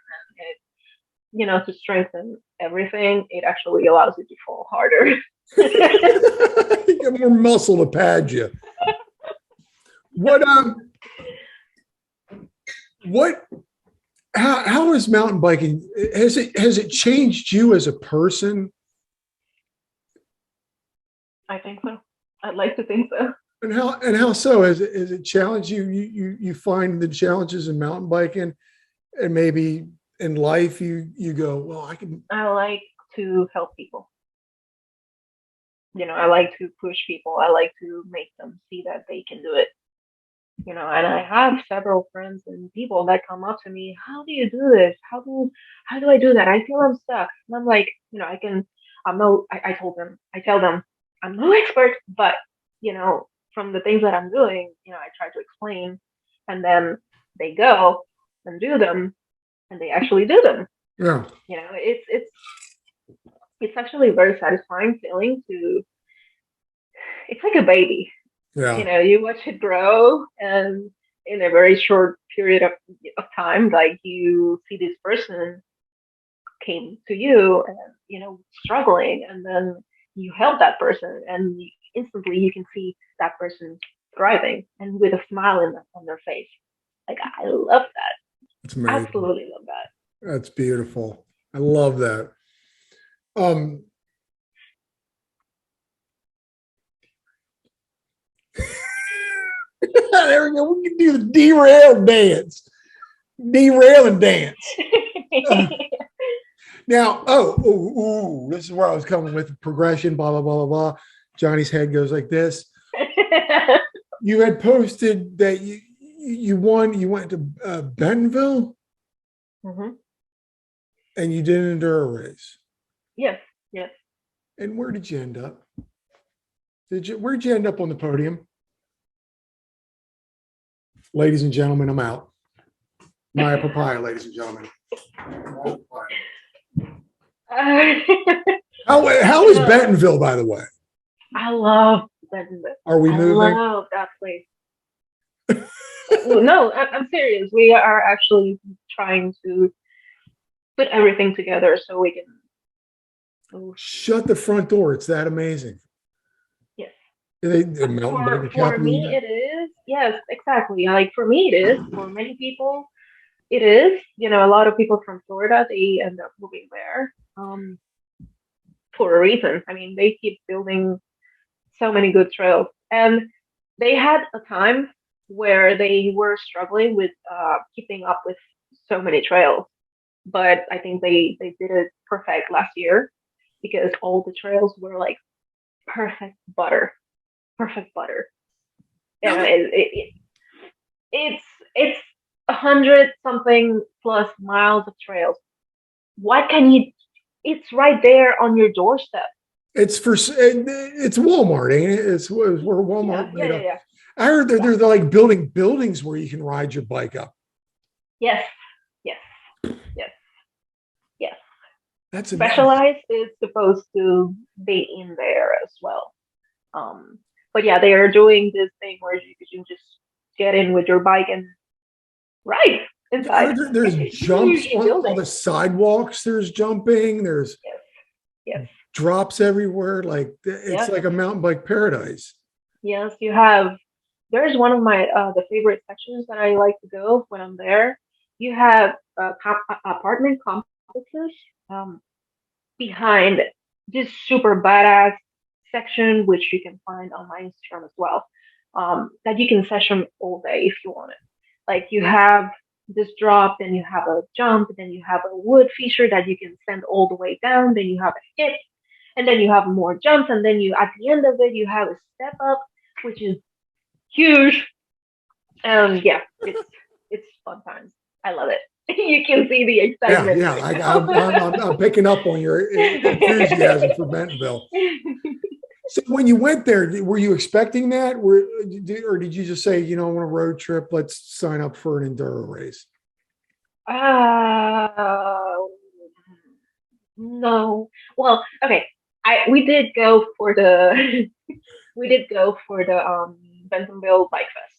and to strengthen everything. It actually allows you to fall harder. You get more muscle to pad you. What how is mountain biking? Has it changed you as a person? I think so. I'd like to think so. And how so? Has it challenged you? You find the challenges in mountain biking, and maybe in life you go, well, I can. I like to help people. I like to push people. I like to make them see that they can do it. And I have several friends and people that come up to me, how do you do this? How do I do that? I feel I'm stuck. And I'm like, I can, I'm no, I tell them, I'm no expert, but, from the things that I'm doing, I try to explain, and then they go and do them, and they actually do them. Yeah. It's actually a very satisfying feeling it's like a baby. Yeah. You watch it grow, and in a very short period of time, like you see this person came to you and, struggling, and then you help that person, and instantly you can see that person thriving and with a smile on their face. Like, I love that. It's amazing. Absolutely love that. That's beautiful. I love that. There we go. We can do the derail dance. Derail and dance. Now, this is where I was coming with the progression, blah, blah, blah, blah, blah. Johnny's head goes like this. You had posted that you won, you went to Bentonville, and you did an enduro race. Yes. And where did you end up? Where did you end up on the podium? Ladies and gentlemen, I'm out. Maya Papaya, ladies and gentlemen. How is Bentonville, by the way? I love Bentonville. Are we moving? I love that place. No, I'm serious. We are actually trying to put everything together so we can. Shut the front door. It's that amazing. Yes. For me, it is. Yes, exactly. Like, for me, it is. For many people, it is. A lot of people from Florida, they end up moving there for a reason. I mean, they keep building so many good trails, and they had a time where they were struggling with keeping up with so many trails. But I think they did it perfect last year, because all the trails were like perfect butter. It's 100-something plus miles of trails. What can you? It's right there on your doorstep. It's Walmart, ain't it? It's where Walmart made up. Yeah. I heard that they're like building buildings where you can ride your bike up. Yes. That's Specialized is supposed to be in there as well. But yeah, they are doing this thing where you can just get in with your bike and ride inside. There's jumps on the sidewalks. There's jumping. There's drops everywhere. Like, it's like a mountain bike paradise. Yes, you have. There's one of my the favorite sections that I like to go when I'm there. You have apartment complexes behind this super badass section, which you can find on my Instagram as well, that you can session all day if you want it. Like, you have this drop, then you have a jump, then you have a wood feature that you can send all the way down, then you have a hit, and then you have more jumps, and then you at the end of it you have a step up, which is huge. Yeah, it's fun times. I love it. You can see the Yeah, excitement yeah. right I'm picking up on your enthusiasm for Bentonville. So when you went there, were you expecting that? Or did you just say, I want a road trip, let's sign up for an enduro race? uh, no. Well, okay. We did go for the we did go for the Bentonville Bike Fest.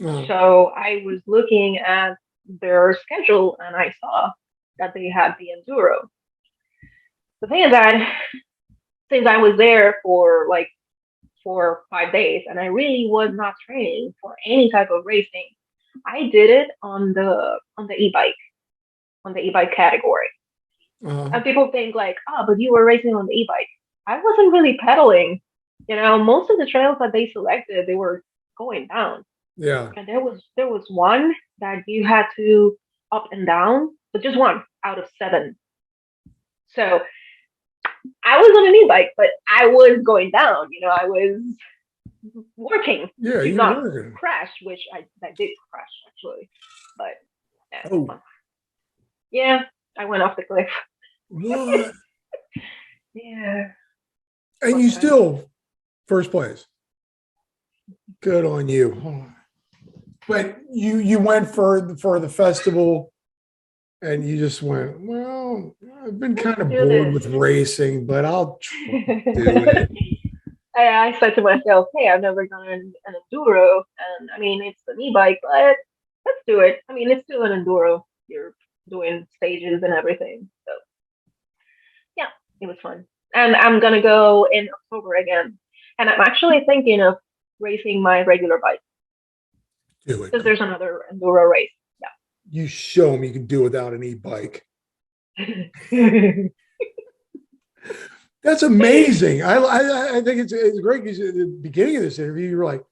Uh, So I was looking at their schedule and I saw that they had the Enduro. The thing is that since I was there for like 4 or 5 days and I really was not training for any type of racing, I did it on the e-bike category. uh, And people think like, oh, but you were racing on the e-bike. I wasn't really pedaling. Most of the trails that they selected, they were going down. yeah. And there was one that you had to up and down, but just one out of 7. So I was on an e-bike, but I was going down. I was working Yeah, to you not were. crash, which I did crash actually, but yeah, Oh, yeah, I went off the cliff. what? Yeah, And fun you times. still first place. Good on you. But you went for the festival and you just went, well, I've been Let's kind of do bored this. with racing, but I'll do it. I said to myself, hey, I've never done an enduro, and I mean it's an e-bike, but let's do it. I mean it's still an enduro. You're doing stages and everything, so yeah, it was fun. And I'm gonna go in October again, and I'm actually thinking of racing my regular bike Do it. because there's another enduro race. You show me you can do without an e-bike. Yeah. That's amazing. I think it's great because at the beginning of this interview, you were like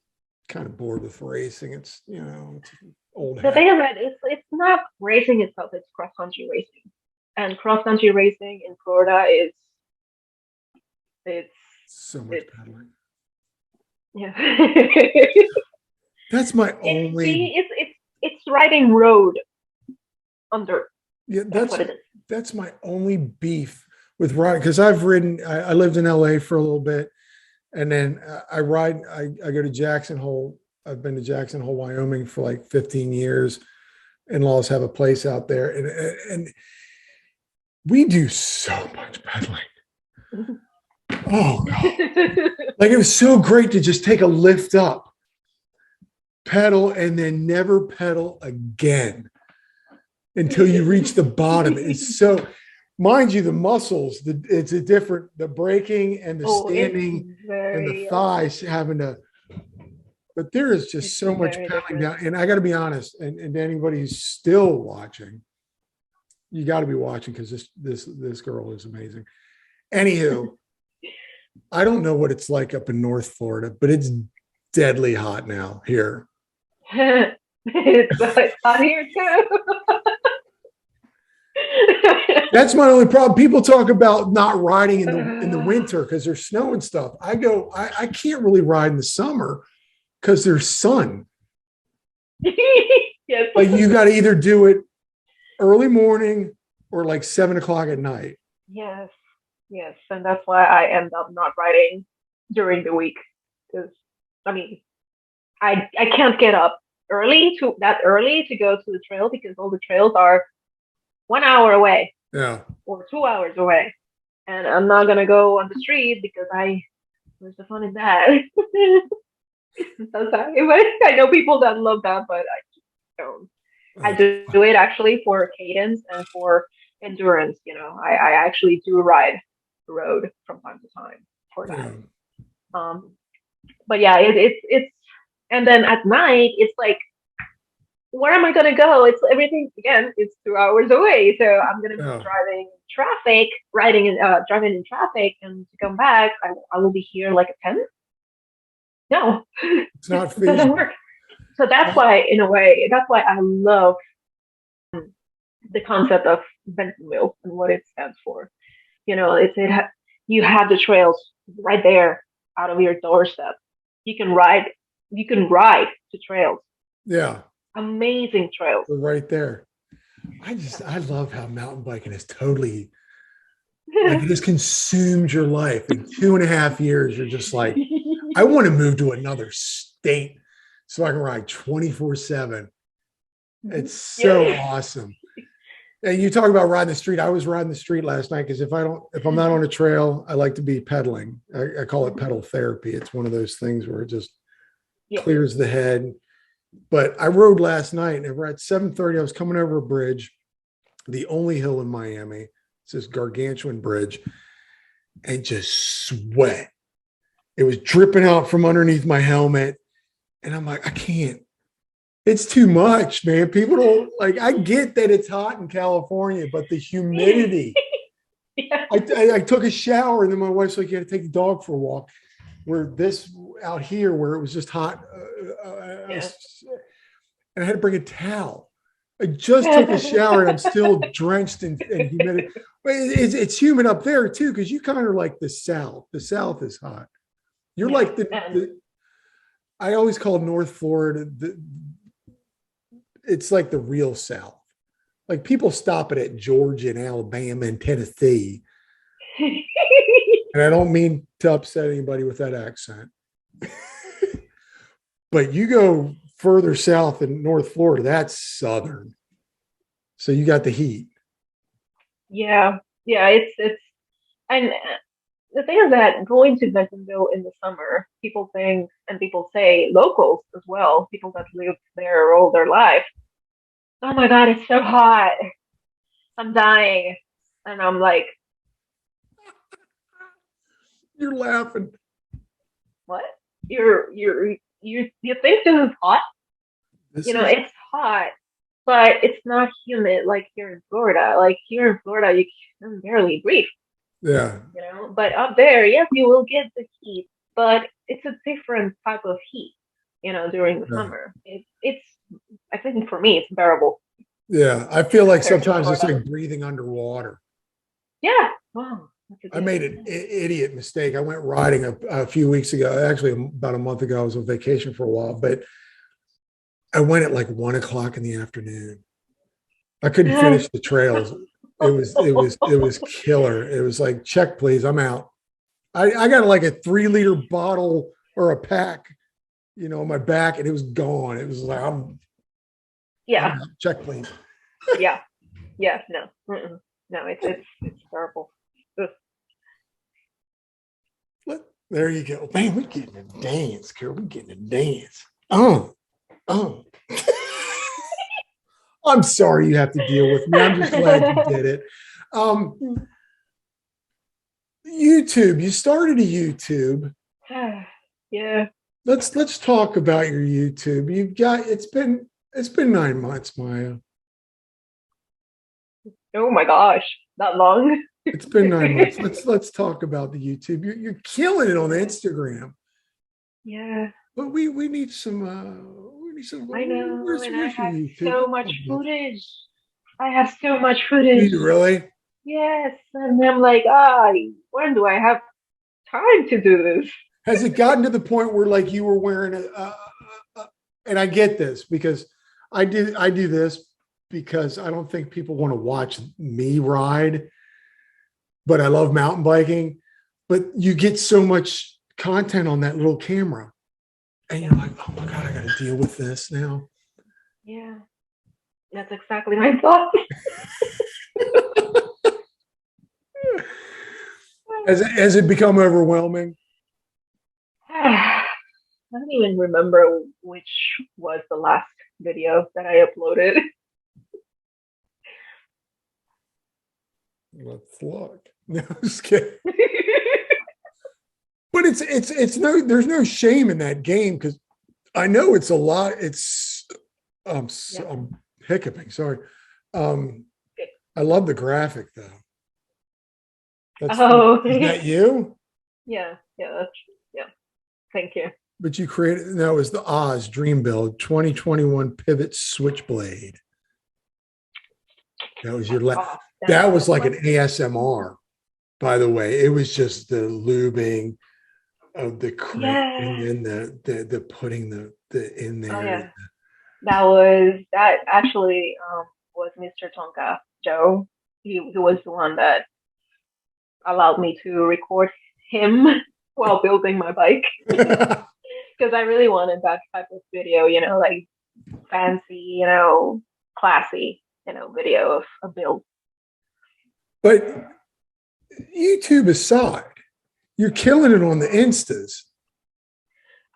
kind of bored with racing. It's old The hat. thing is that it's not racing itself; it's cross country racing, and cross country racing in Florida is it's So much it's pedaling. yeah. That's my It's only. see, it's riding road under. Yeah, That's what it is. that's my only beef with riding because I've ridden. I lived in LA for a little bit, and then I ride. I go to Jackson Hole. I've been to Jackson Hole, Wyoming for like 15 years. In-laws have a place out there, and we do so much pedaling. Oh God. Like it was so great to just take a lift up, pedal, and then never pedal again until you reach the bottom. It's so, mind you, the muscles, it's a different, the braking and the Oh, standing and the thighs having to, but there is just it's so much very pedaling different. down. And I got to be honest, and anybody who's still watching, you got to be watching because this girl is amazing. Anywho, I don't know what it's like up in North Florida, but it's deadly hot now here. It's hot here too. That's my only problem. People talk about not riding in the winter because there's snow and stuff. I can't really ride in the summer because there's sun. Yes. Like you got to either do it early morning or like 7 o'clock at night. Yes. Yes. And that's why I end up not riding during the week. Because I mean I can't get up early to go to the trail because all the trails are 1 hour away Yeah. or 2 hours away. And I'm not gonna go on the street because where's the fun in that? So sorry, but I know people that love that, but I just don't. I do it actually for cadence and for endurance. I actually do ride the road from time to time for that. Yeah. But yeah, it's and then at night it's like, where am I gonna go? It's everything again. It's 2 hours away, so I'm gonna be Yeah. driving in traffic, and to come back, I will be here like at 10. No, It's not it doesn't feasible. work. So that's why, in a way, that's why I love the concept of Bentonville and what it stands for. You know, you have the trails right there out of your doorstep. You can ride to trails. Yeah. Amazing trails. Right there. I love how mountain biking is totally like it has consumed your life. In 2.5 years, you're just like, I want to move to another state so I can ride 24/7. It's so awesome. And you talk about riding the street. I was riding the street last night because if I'm not on a trail, I like to be pedaling. I call it pedal therapy. It's one of those things where it just clears the head. But I rode last night, and at 7:30, I was coming over a bridge, the only hill in Miami. It's this gargantuan bridge, and just sweat. It was dripping out from underneath my helmet. And I'm like, I can't. It's too much, man. People don't like, I get that it's hot in California, but the humidity. I took a shower, and then my wife's like, you got to take the dog for a walk. Where this out here, where it was just hot, and I had to bring a towel. I just took a shower, and I'm still drenched in humidity. But it's humid up there too, because you kind of like the South. The South is hot. You're like I always call North Florida it's like the real South. Like people stop it at Georgia and Alabama and Tennessee. And I don't mean to upset anybody with that accent. But you go further south in North Florida, that's Southern. So you got the heat. Yeah. It's and the thing is that going to Bentonville in the summer, people think, and people say, locals as well, people that live there all their life, oh my God, it's so hot. I'm dying. And I'm like, you're laughing. What? You think this is hot? It's hot, but it's not humid like here in Florida. Like here in Florida, you can barely breathe. Yeah. But up there, yes, you will get the heat, but it's a different type of heat, during the summer. It's I think for me, it's bearable. Yeah. I feel like sometimes it's like breathing underwater. Yeah. Wow. I made an idiot mistake. I went riding a few weeks ago. Actually, about a month ago, I was on vacation for a while, but I went at like 1:00 in the afternoon. I couldn't finish the trails. It was killer. It was like, check, please, I'm out. I got like a 3-liter bottle or a pack, on my back, and it was gone. It was like, I'm out. Check, please. Yeah. No. No, it's terrible. There you go. Man, we're getting a dance, girl. We're getting a dance. Oh. I'm sorry you have to deal with me. I'm just glad you did it. YouTube. You started a YouTube. Yeah. Let's talk about your YouTube. It's been 9 months, Maya. Oh my gosh, that long? It's been 9 months. Let's talk about the YouTube. You're killing it on Instagram. Yeah. But we need some I know, where's and I have YouTube? so much footage. I have so much footage. Do you really? Yes, and I'm like, when do I have time to do this? Has it gotten to the point where like you were wearing and I get this because I do this because I don't think people want to watch me ride, but I love mountain biking. But you get so much content on that little camera. And you're like, oh my God, I got to deal with this now. Yeah, that's exactly my thought. Has it become overwhelming? I don't even remember which was the last video that I uploaded. Let's look. No, I'm just kidding. But there's no shame in that game because I know it's a lot. I'm hiccuping. Sorry. I love the graphic though. Is that you? Yeah. Thank you. But you created, that was the Oz Dream Build 2021 Pivot Switchblade. That was your that was like an ASMR. by the way. It was just the lubing of the crimping Yeah. and the putting the in Oh there. yeah. That actually was Mr. Tonka Joe. He was the one that allowed me to record him while building my bike because I really wanted that type of video, like fancy, classy, video of a build. But YouTube aside, you're killing it on the Instas.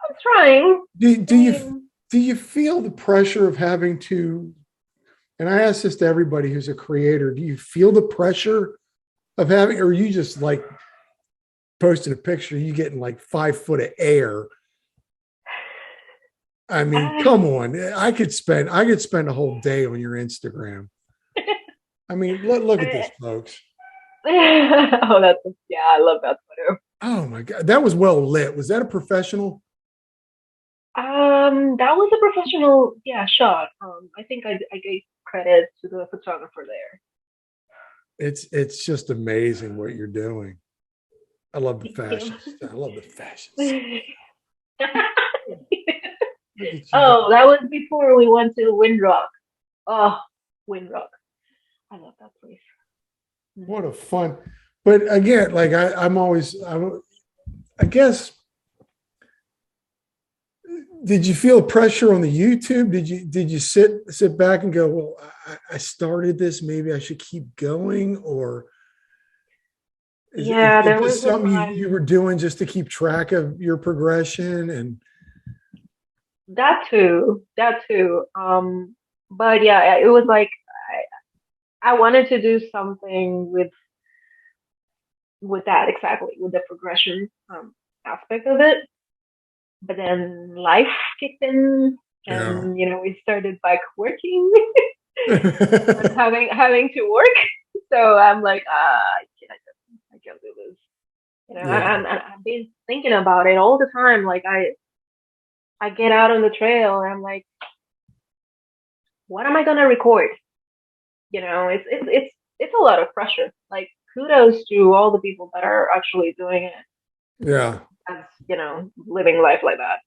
I'm trying. Do you feel the pressure of having to, and I ask this to everybody who's a creator, do you feel the pressure of having, or are you just like posting a picture, you getting like 5 foot of air? I mean, come on. I could spend a whole day on your Instagram. I mean, look at this, folks. Oh, I love that photo. Oh my God. That was well lit. Was that a professional? That was a professional, shot. I think I gave credit to the photographer there. It's just amazing what you're doing. I love the fashion. I love the fashion. Oh, that was before we went to Windrock. Oh, Windrock. I love that place. What a fun. But again, like I guess, did you feel pressure on the YouTube? Did you sit back and go, well, I started this, maybe I should keep going? Or is there this was something you were doing just to keep track of your progression? And that too. But yeah, it was like I wanted to do something with that, exactly, with the progression aspect of it. But then life kicked in, and we started bike working and having to work. So I'm like, I can't do this. I've been thinking about it all the time. Like I get out on the trail and I'm like, what am I gonna record? It's a lot of pressure. Like, kudos to all the people that are actually doing it. Yeah. As living life like that.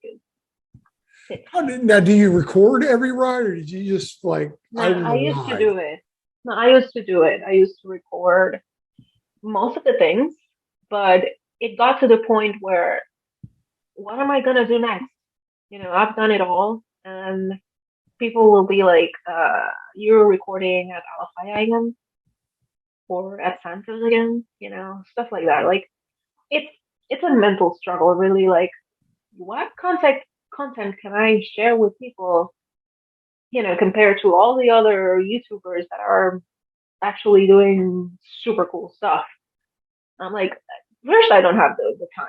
Now, do you record every ride, or did you just like? No, I used to do it. No, I used to do it. I used to record most of the things, but it got to the point where, what am I gonna do next? I've done it all, and people will be like, "You're recording at Alif again, or at Santa's again," stuff like that. Like, it's a mental struggle, really. Like, what content can I share with people, compared to all the other YouTubers that are actually doing super cool stuff? I'm like, first, I don't have the time.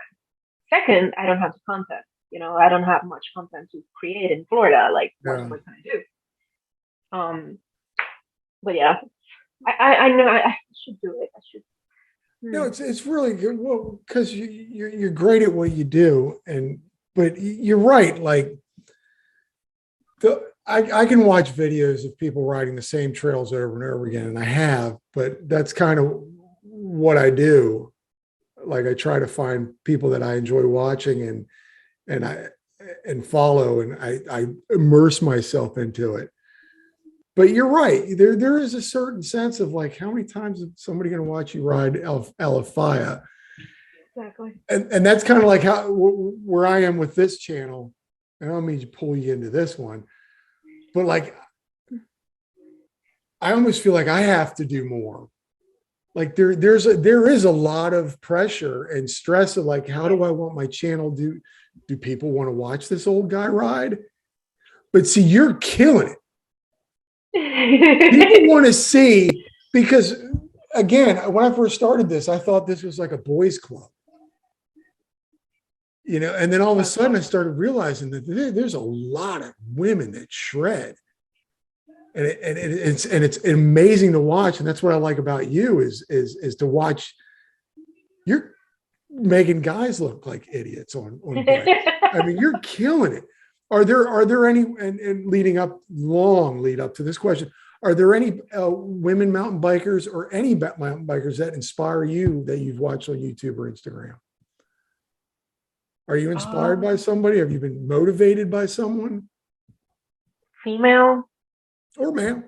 Second, I don't have the content. I don't have much content to create in Florida. Like, what can I do? But yeah, I know I should do it. I should. No, it's really good. Well, because you're great at what you do, but you're right. Like, I can watch videos of people riding the same trails over and over again, and I have. But that's kind of what I do. Like, I try to find people that I enjoy watching and follow, and I immerse myself into it. But you're right. There is a certain sense of like, how many times is somebody going to watch you ride Alif? Exactly. And that's kind of like where I am with this channel. I don't mean to pull you into this one, but like, I almost feel like I have to do more. Like there is a lot of pressure and stress of like, how do I want my channel? Do people want to watch this old guy ride? But see, you're killing it. People want to see, because again, when I first started this, I thought this was like a boys club, and then all of a sudden I started realizing that there's a lot of women that shred, and it's amazing to watch. And that's what I like about you is to watch. You're making guys look like idiots on bikes. I mean, you're killing it. Are there any, and lead up to this question, Are there any women mountain bikers or any mountain bikers that inspire you that you've watched on YouTube or Instagram? Are you inspired by somebody? Have you been motivated by someone? Female? Or male?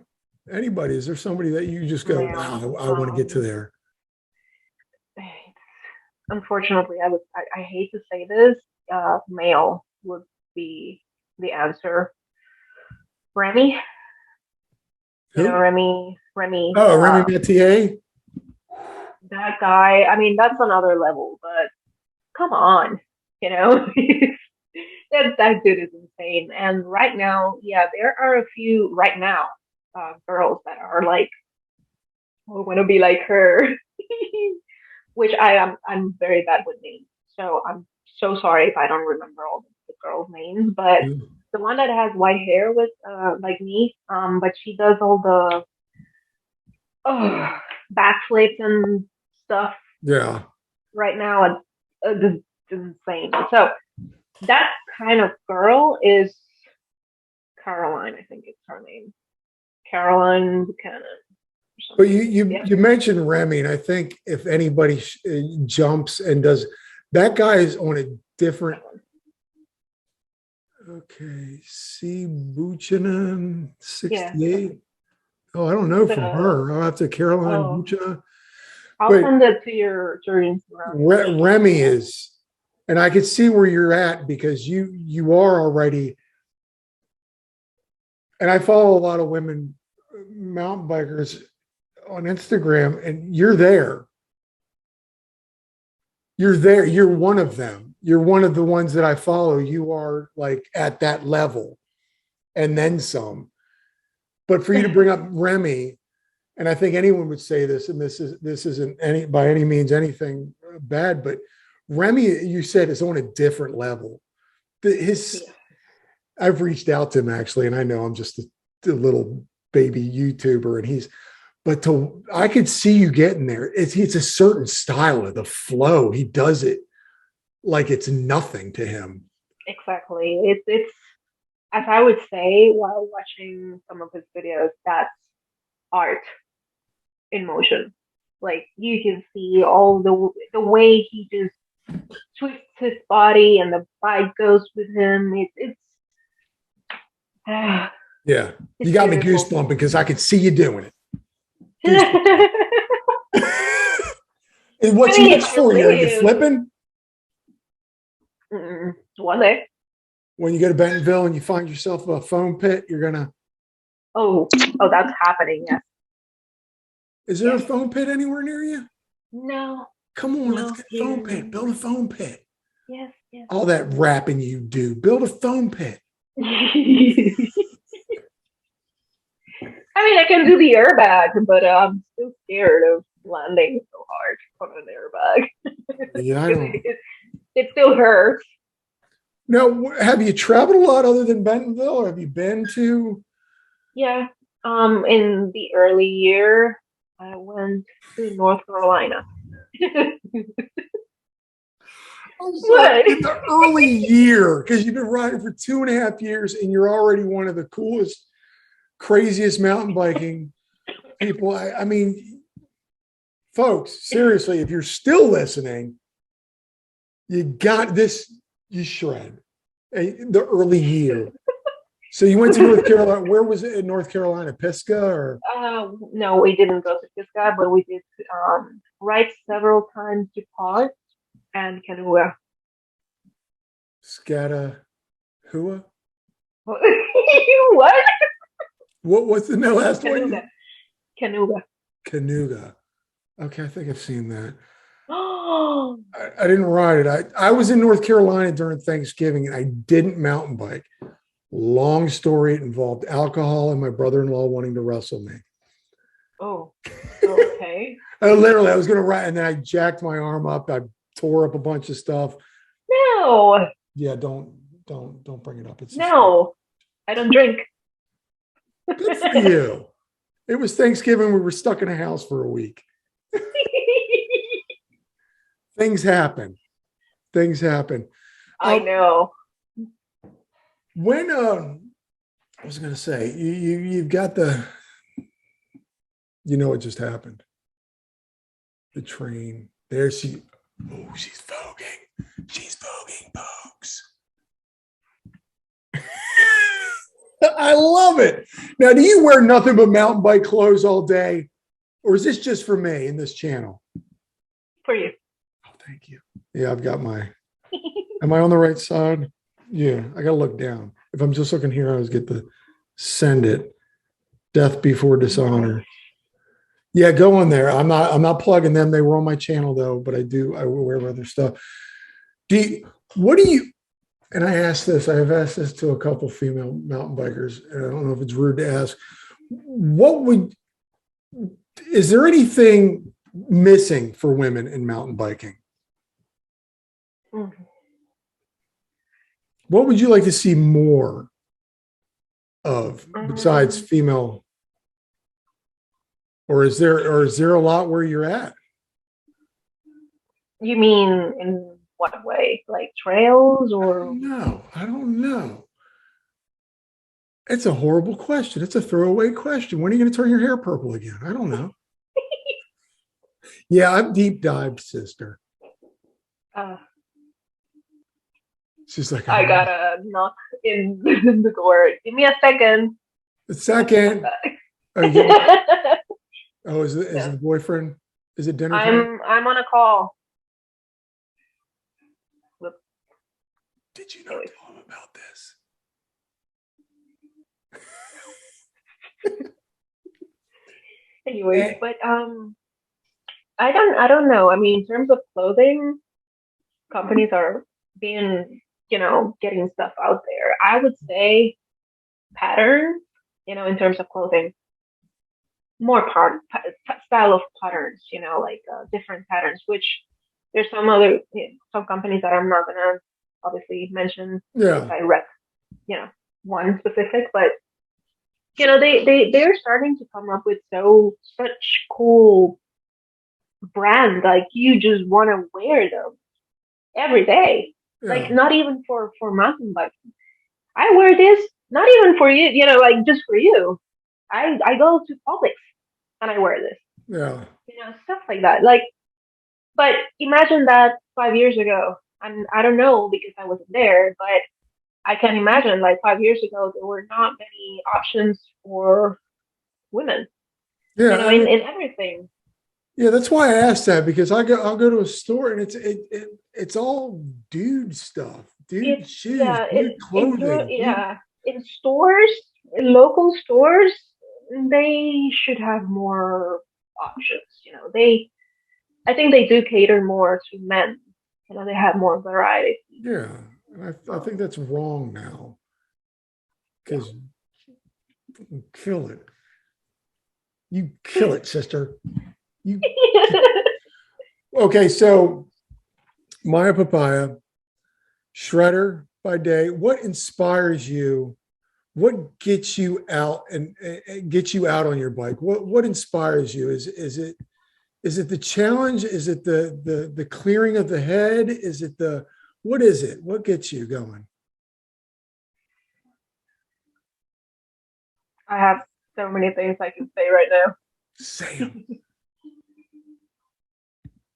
Anybody? Is there somebody that you just go, Male. wow, I want to get to there? Unfortunately, I hate to say this, male would be the answer. Remy? Who? You know, Remy. Oh, Remy Metier? That guy, I mean, that's another level, but come on, you know, that dude is insane. And right now, yeah, there are a few right now girls that are like, I want to be like her, which I'm very bad with names. So I'm so sorry if I don't remember all the girls' names, but the one that has white hair with like me, but she does all the backflips and stuff. Yeah. Right now, it's insane. So that kind of girl is Caroline. I think it's her name, Caroline Buchanan. But you mentioned Remy, and I think if anybody jumps and does, that guy is on a different. Okay, C. Buchanan 68. Yeah. Oh, I don't know from her. I'll have to Caroline Buchanan. I'll send it to your Instagram. Remy is, and I could see where you're at because you are already. And I follow a lot of women mountain bikers on Instagram, and you're there. You're there. You're one of them. You're one of the ones that I follow. You are like at that level and then some. But for you to bring up Remy, and I think anyone would say this, and this isn't by any means anything bad, but Remy, you said, is on a different level. I've reached out to him actually, and I know I'm just a little baby YouTuber, and I could see you getting there. It's a certain style of the flow. He does it like it's nothing to him. Exactly. It's as I would say while watching some of his videos, that's art in motion. Like you can see all the way he just twists his body and the bike goes with him. It's yeah. You got me goosebumping because I could see you doing it. And what's next for you? Are you flipping? One day. When you go to Bentonville and you find yourself a foam pit, you're gonna. Oh, that's happening. Yes. Is there a foam pit anywhere near you? No. Come on, let's get a foam pit. Build a foam pit. Yes. All that rapping you do, build a foam pit. I mean, I can do the airbag, but I'm still scared of landing so hard on an airbag. Yeah, I don't. It still hurts. Now, have you traveled a lot other than Bentonville, or have you been to? Yeah. In the early year, I went to North Carolina. What? In the early year, because you've been riding for 2.5 years, and you're already one of the coolest, craziest mountain biking people. I mean, folks, seriously, if you're still listening, you got this. You shred the early year. So you went to North Carolina. Where was it in North Carolina? Pisgah or? No, we didn't go to Pisgah, but we did ride several times to Pod and Kanuga. Scatahua? What? What's the last Kanuga. one? Kanuga. Okay, I think I've seen that. I didn't ride it. I was in North Carolina during Thanksgiving, and I didn't mountain bike. Long story. It involved alcohol and my brother-in-law wanting to wrestle me. Oh, okay. I was going to ride, and then I jacked my arm up. I tore up a bunch of stuff. No. Yeah, don't bring it up. I don't drink. Good for you. It was Thanksgiving. We were stuck in a house for a week. Things happen. I know. When I was going to say you've got the You know what just happened? The train. There she. Oh, she's voguing. She's voguing, folks. I love it. Now, do you wear nothing but mountain bike clothes all day? Or is this just for me in this channel? For you. Oh, thank you. Yeah, I've got my, am I on the right side? Yeah, I got to look down. If I'm just looking here, I always get the send it. Death before dishonor. Yeah, go on there. I'm not plugging them. They were on my channel though, but I wear other stuff. What do you, and I asked this, I have asked this to a couple female mountain bikers, and I don't know if it's rude to ask, is there anything missing for women in mountain biking? Mm-hmm. What would you like to see more of besides female? Or is there a lot where you're at? You mean in what way? Like trails or? No, I don't know. It's a horrible question. It's a throwaway question. When are you going to turn your hair purple again? I don't know. Yeah, I've deep dived, sister. She's like, I gotta knock in the door. Give me a second. A second. Oh, is it the boyfriend? Is it dinner time? I'm on a call. Did you not tell him about this? Anyway, but I don't know. I mean, in terms of clothing, companies are being, getting stuff out there. I would say patterns, in terms of clothing, more style of patterns, like different patterns, which there's some companies that I'm not gonna obviously mention. Yeah. I rep, one specific, but they're starting to come up with such cool brands, like you just want to wear them every day. Yeah. Like not even for mountain biking. I wear this not even for you, like just for you. I go to Publix and I wear this. Yeah. Stuff like that. Like, but imagine that 5 years ago. And I don't know because I wasn't there, but I can imagine like 5 years ago there were not many options for women. Yeah. In everything. Yeah, that's why I asked that, because I'll go to a store and it's all dude stuff, dude shoes, dude clothing. In stores, in local stores, they should have more options. I think they do cater more to men. They have more variety. Yeah, and I think that's wrong now, because kill it. You kill it, sister. You. Okay, so Maya Papaya, shredder by day. What inspires you? What gets you out and gets you out on your bike? What inspires you? Is it the challenge? Is it the clearing of the head? Is it what is it? What gets you going? I have so many things I can say right now. Say them.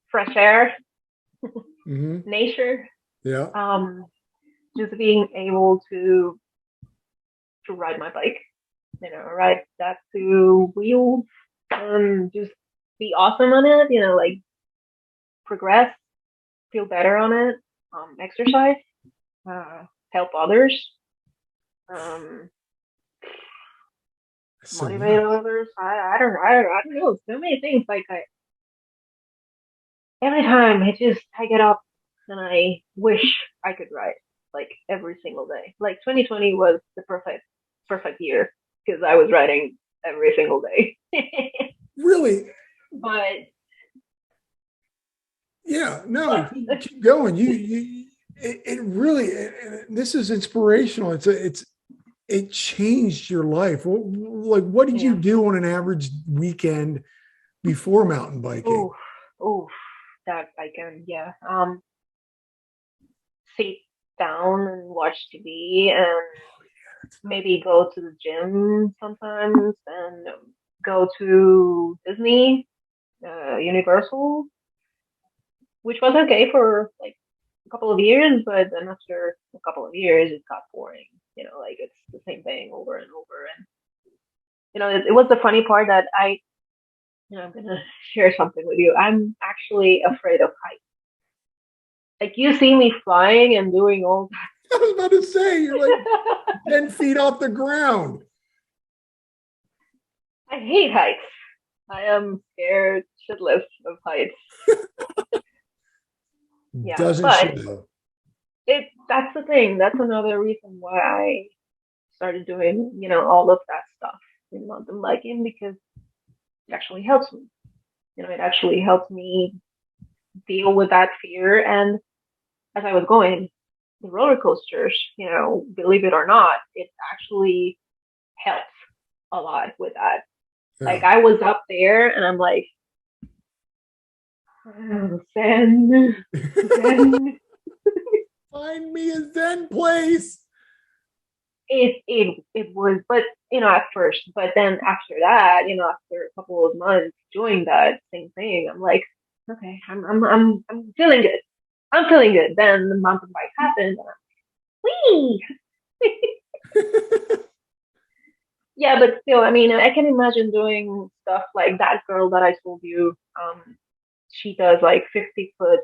Fresh air, Mm-hmm. nature. Yeah. Just being able to ride my bike, ride that two wheels and just be awesome on it, like progress, feel better on it, exercise, help others, motivate others. I don't know, so many things. Like every time I get up and I wish I could ride like every single day. Like 2020 was the perfect year because I was riding every single day. Really? But yeah, no, keep going. It really, this is inspirational. It changed your life. What did you do on an average weekend before mountain biking? Oh, that I can, sit down and watch TV and maybe go to the gym sometimes and go to Disney, Universal, which was okay for like a couple of years, but then after a couple of years, it got boring. Like it's the same thing over and over. And it was the funny part that I'm gonna share something with you. I'm actually afraid of heights. Like you see me flying and doing all I was about to say, you're like that. 10 feet off the ground. I hate heights. I am scared shitless of heights. Yeah, Doesn't but she though? that's the thing. That's another reason why I started doing, all of that stuff in mountain biking, because it actually helps me. It actually helps me deal with that fear. And as I was going, the roller coasters, believe it or not, it actually helps a lot with that. Yeah. Like I was up there and I'm like, oh, Zen, Zen. Find me a Zen place. It was, but at first, but then after that, after a couple of months doing that same thing, I'm like, okay, I'm feeling good. I'm feeling good. Then the mountain bike happened, and I'm like, wee. Yeah, but still, I mean, I can imagine doing stuff like that girl that I told you. She does like 50-foot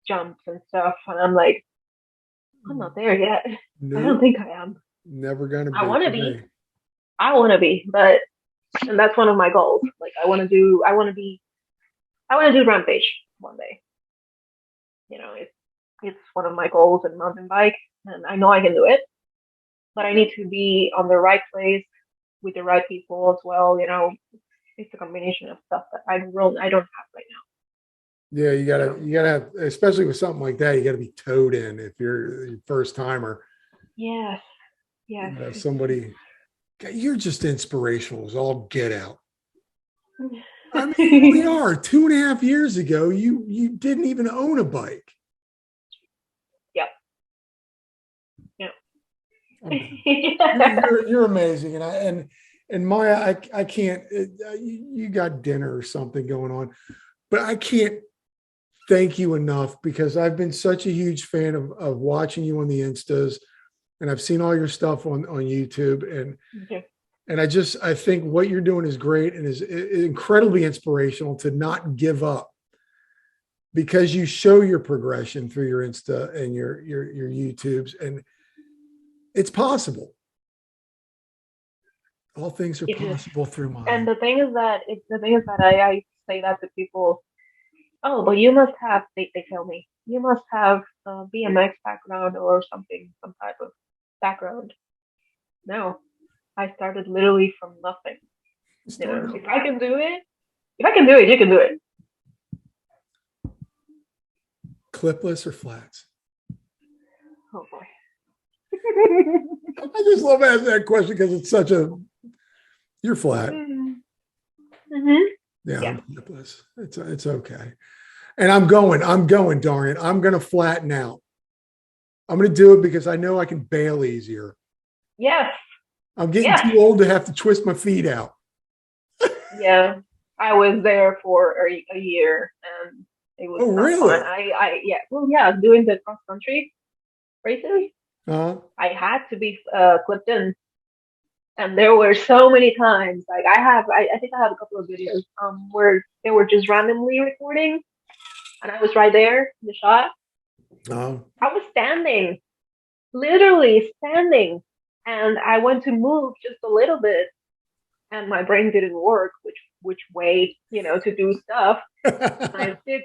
jumps and stuff, and I'm like, I'm not there yet. No, I don't think I am. never gonna be. I want to be. I want to be, and that's one of my goals. Like I want to do Rampage one day. It's one of my goals in mountain bike, and I know I can do it, but I need to be on the right place with the right people as well. It's a combination of stuff that I don't have right now. Yeah, you gotta have, especially with something like that, you gotta be towed in if you're a first timer. Yes. Somebody, you're just inspirational as all get out. I mean, you really are. 2.5 years ago, you didn't even own a bike. You're amazing, and Maya, I can't. You got dinner or something going on, but I can't thank you enough, because I've been such a huge fan of watching you on the Instas, and I've seen all your stuff on YouTube, and I think what you're doing is great and is incredibly inspirational to not give up, because you show your progression through your Insta and your YouTubes, and it's possible. All things are possible through Maya. And the thing is that I say that to people. Oh, but you must have. They tell me you must have a BMX background or something, some type of background. No, I started literally from nothing. If I can do it, you can do it. Clipless or flats? Oh boy. I just love asking that question because it's such a. You're flat. Mm-hmm. Yeah, I'm clipless. It's okay. And I'm going, Darian. I'm going to flatten out. I'm going to do it because I know I can bail easier. Yes. I'm getting too old to have to twist my feet out. Yeah. I was there for a year, and it was really? fun. Doing the cross country races. I had to be clipped in. And there were so many times, like I think I have a couple of videos where they were just randomly recording, and I was right there in the shot. I was standing, literally standing, and I went to move just a little bit, and my brain didn't work, which way, to do stuff. I did.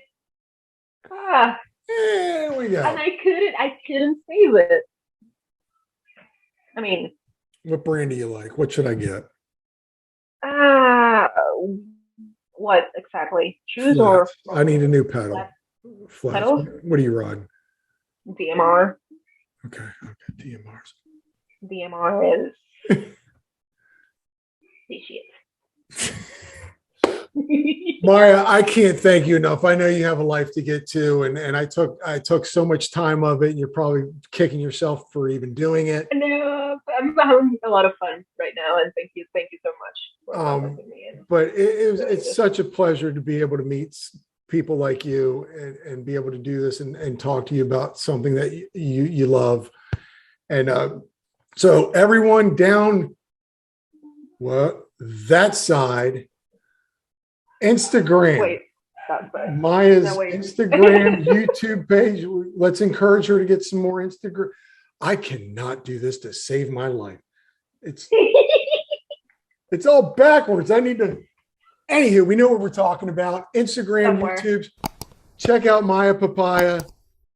There we go. And I couldn't save it. I mean, what brand do you like? What should I get? What exactly? Shoes Flats. or? I need a new pedal. Flats. Pedal? What do you ride? DMR. Okay. DMRs. DMR is the shit. Maya, I can't thank you enough. I know you have a life to get to, and I took so much time of it, and you're probably kicking yourself for even doing it. No, having a lot of fun right now, and thank you so much for contacting me. But it's such a pleasure to be able to meet people like you and be able to do this and talk to you about something that you love. And so everyone down that side, Instagram. Wait, that's right. Maya's Instagram, YouTube page. Let's encourage her to get some more Instagram. I cannot do this to save my life. It's all backwards. I need to. Anywho, we know what we're talking about. Instagram, YouTube. Check out Maya Papaya.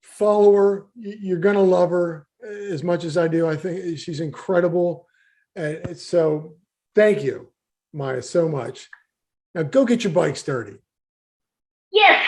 Follow her. You're gonna love her as much as I do. I think she's incredible. And so, thank you, Maya, so much. Now go get your bikes dirty. Yes.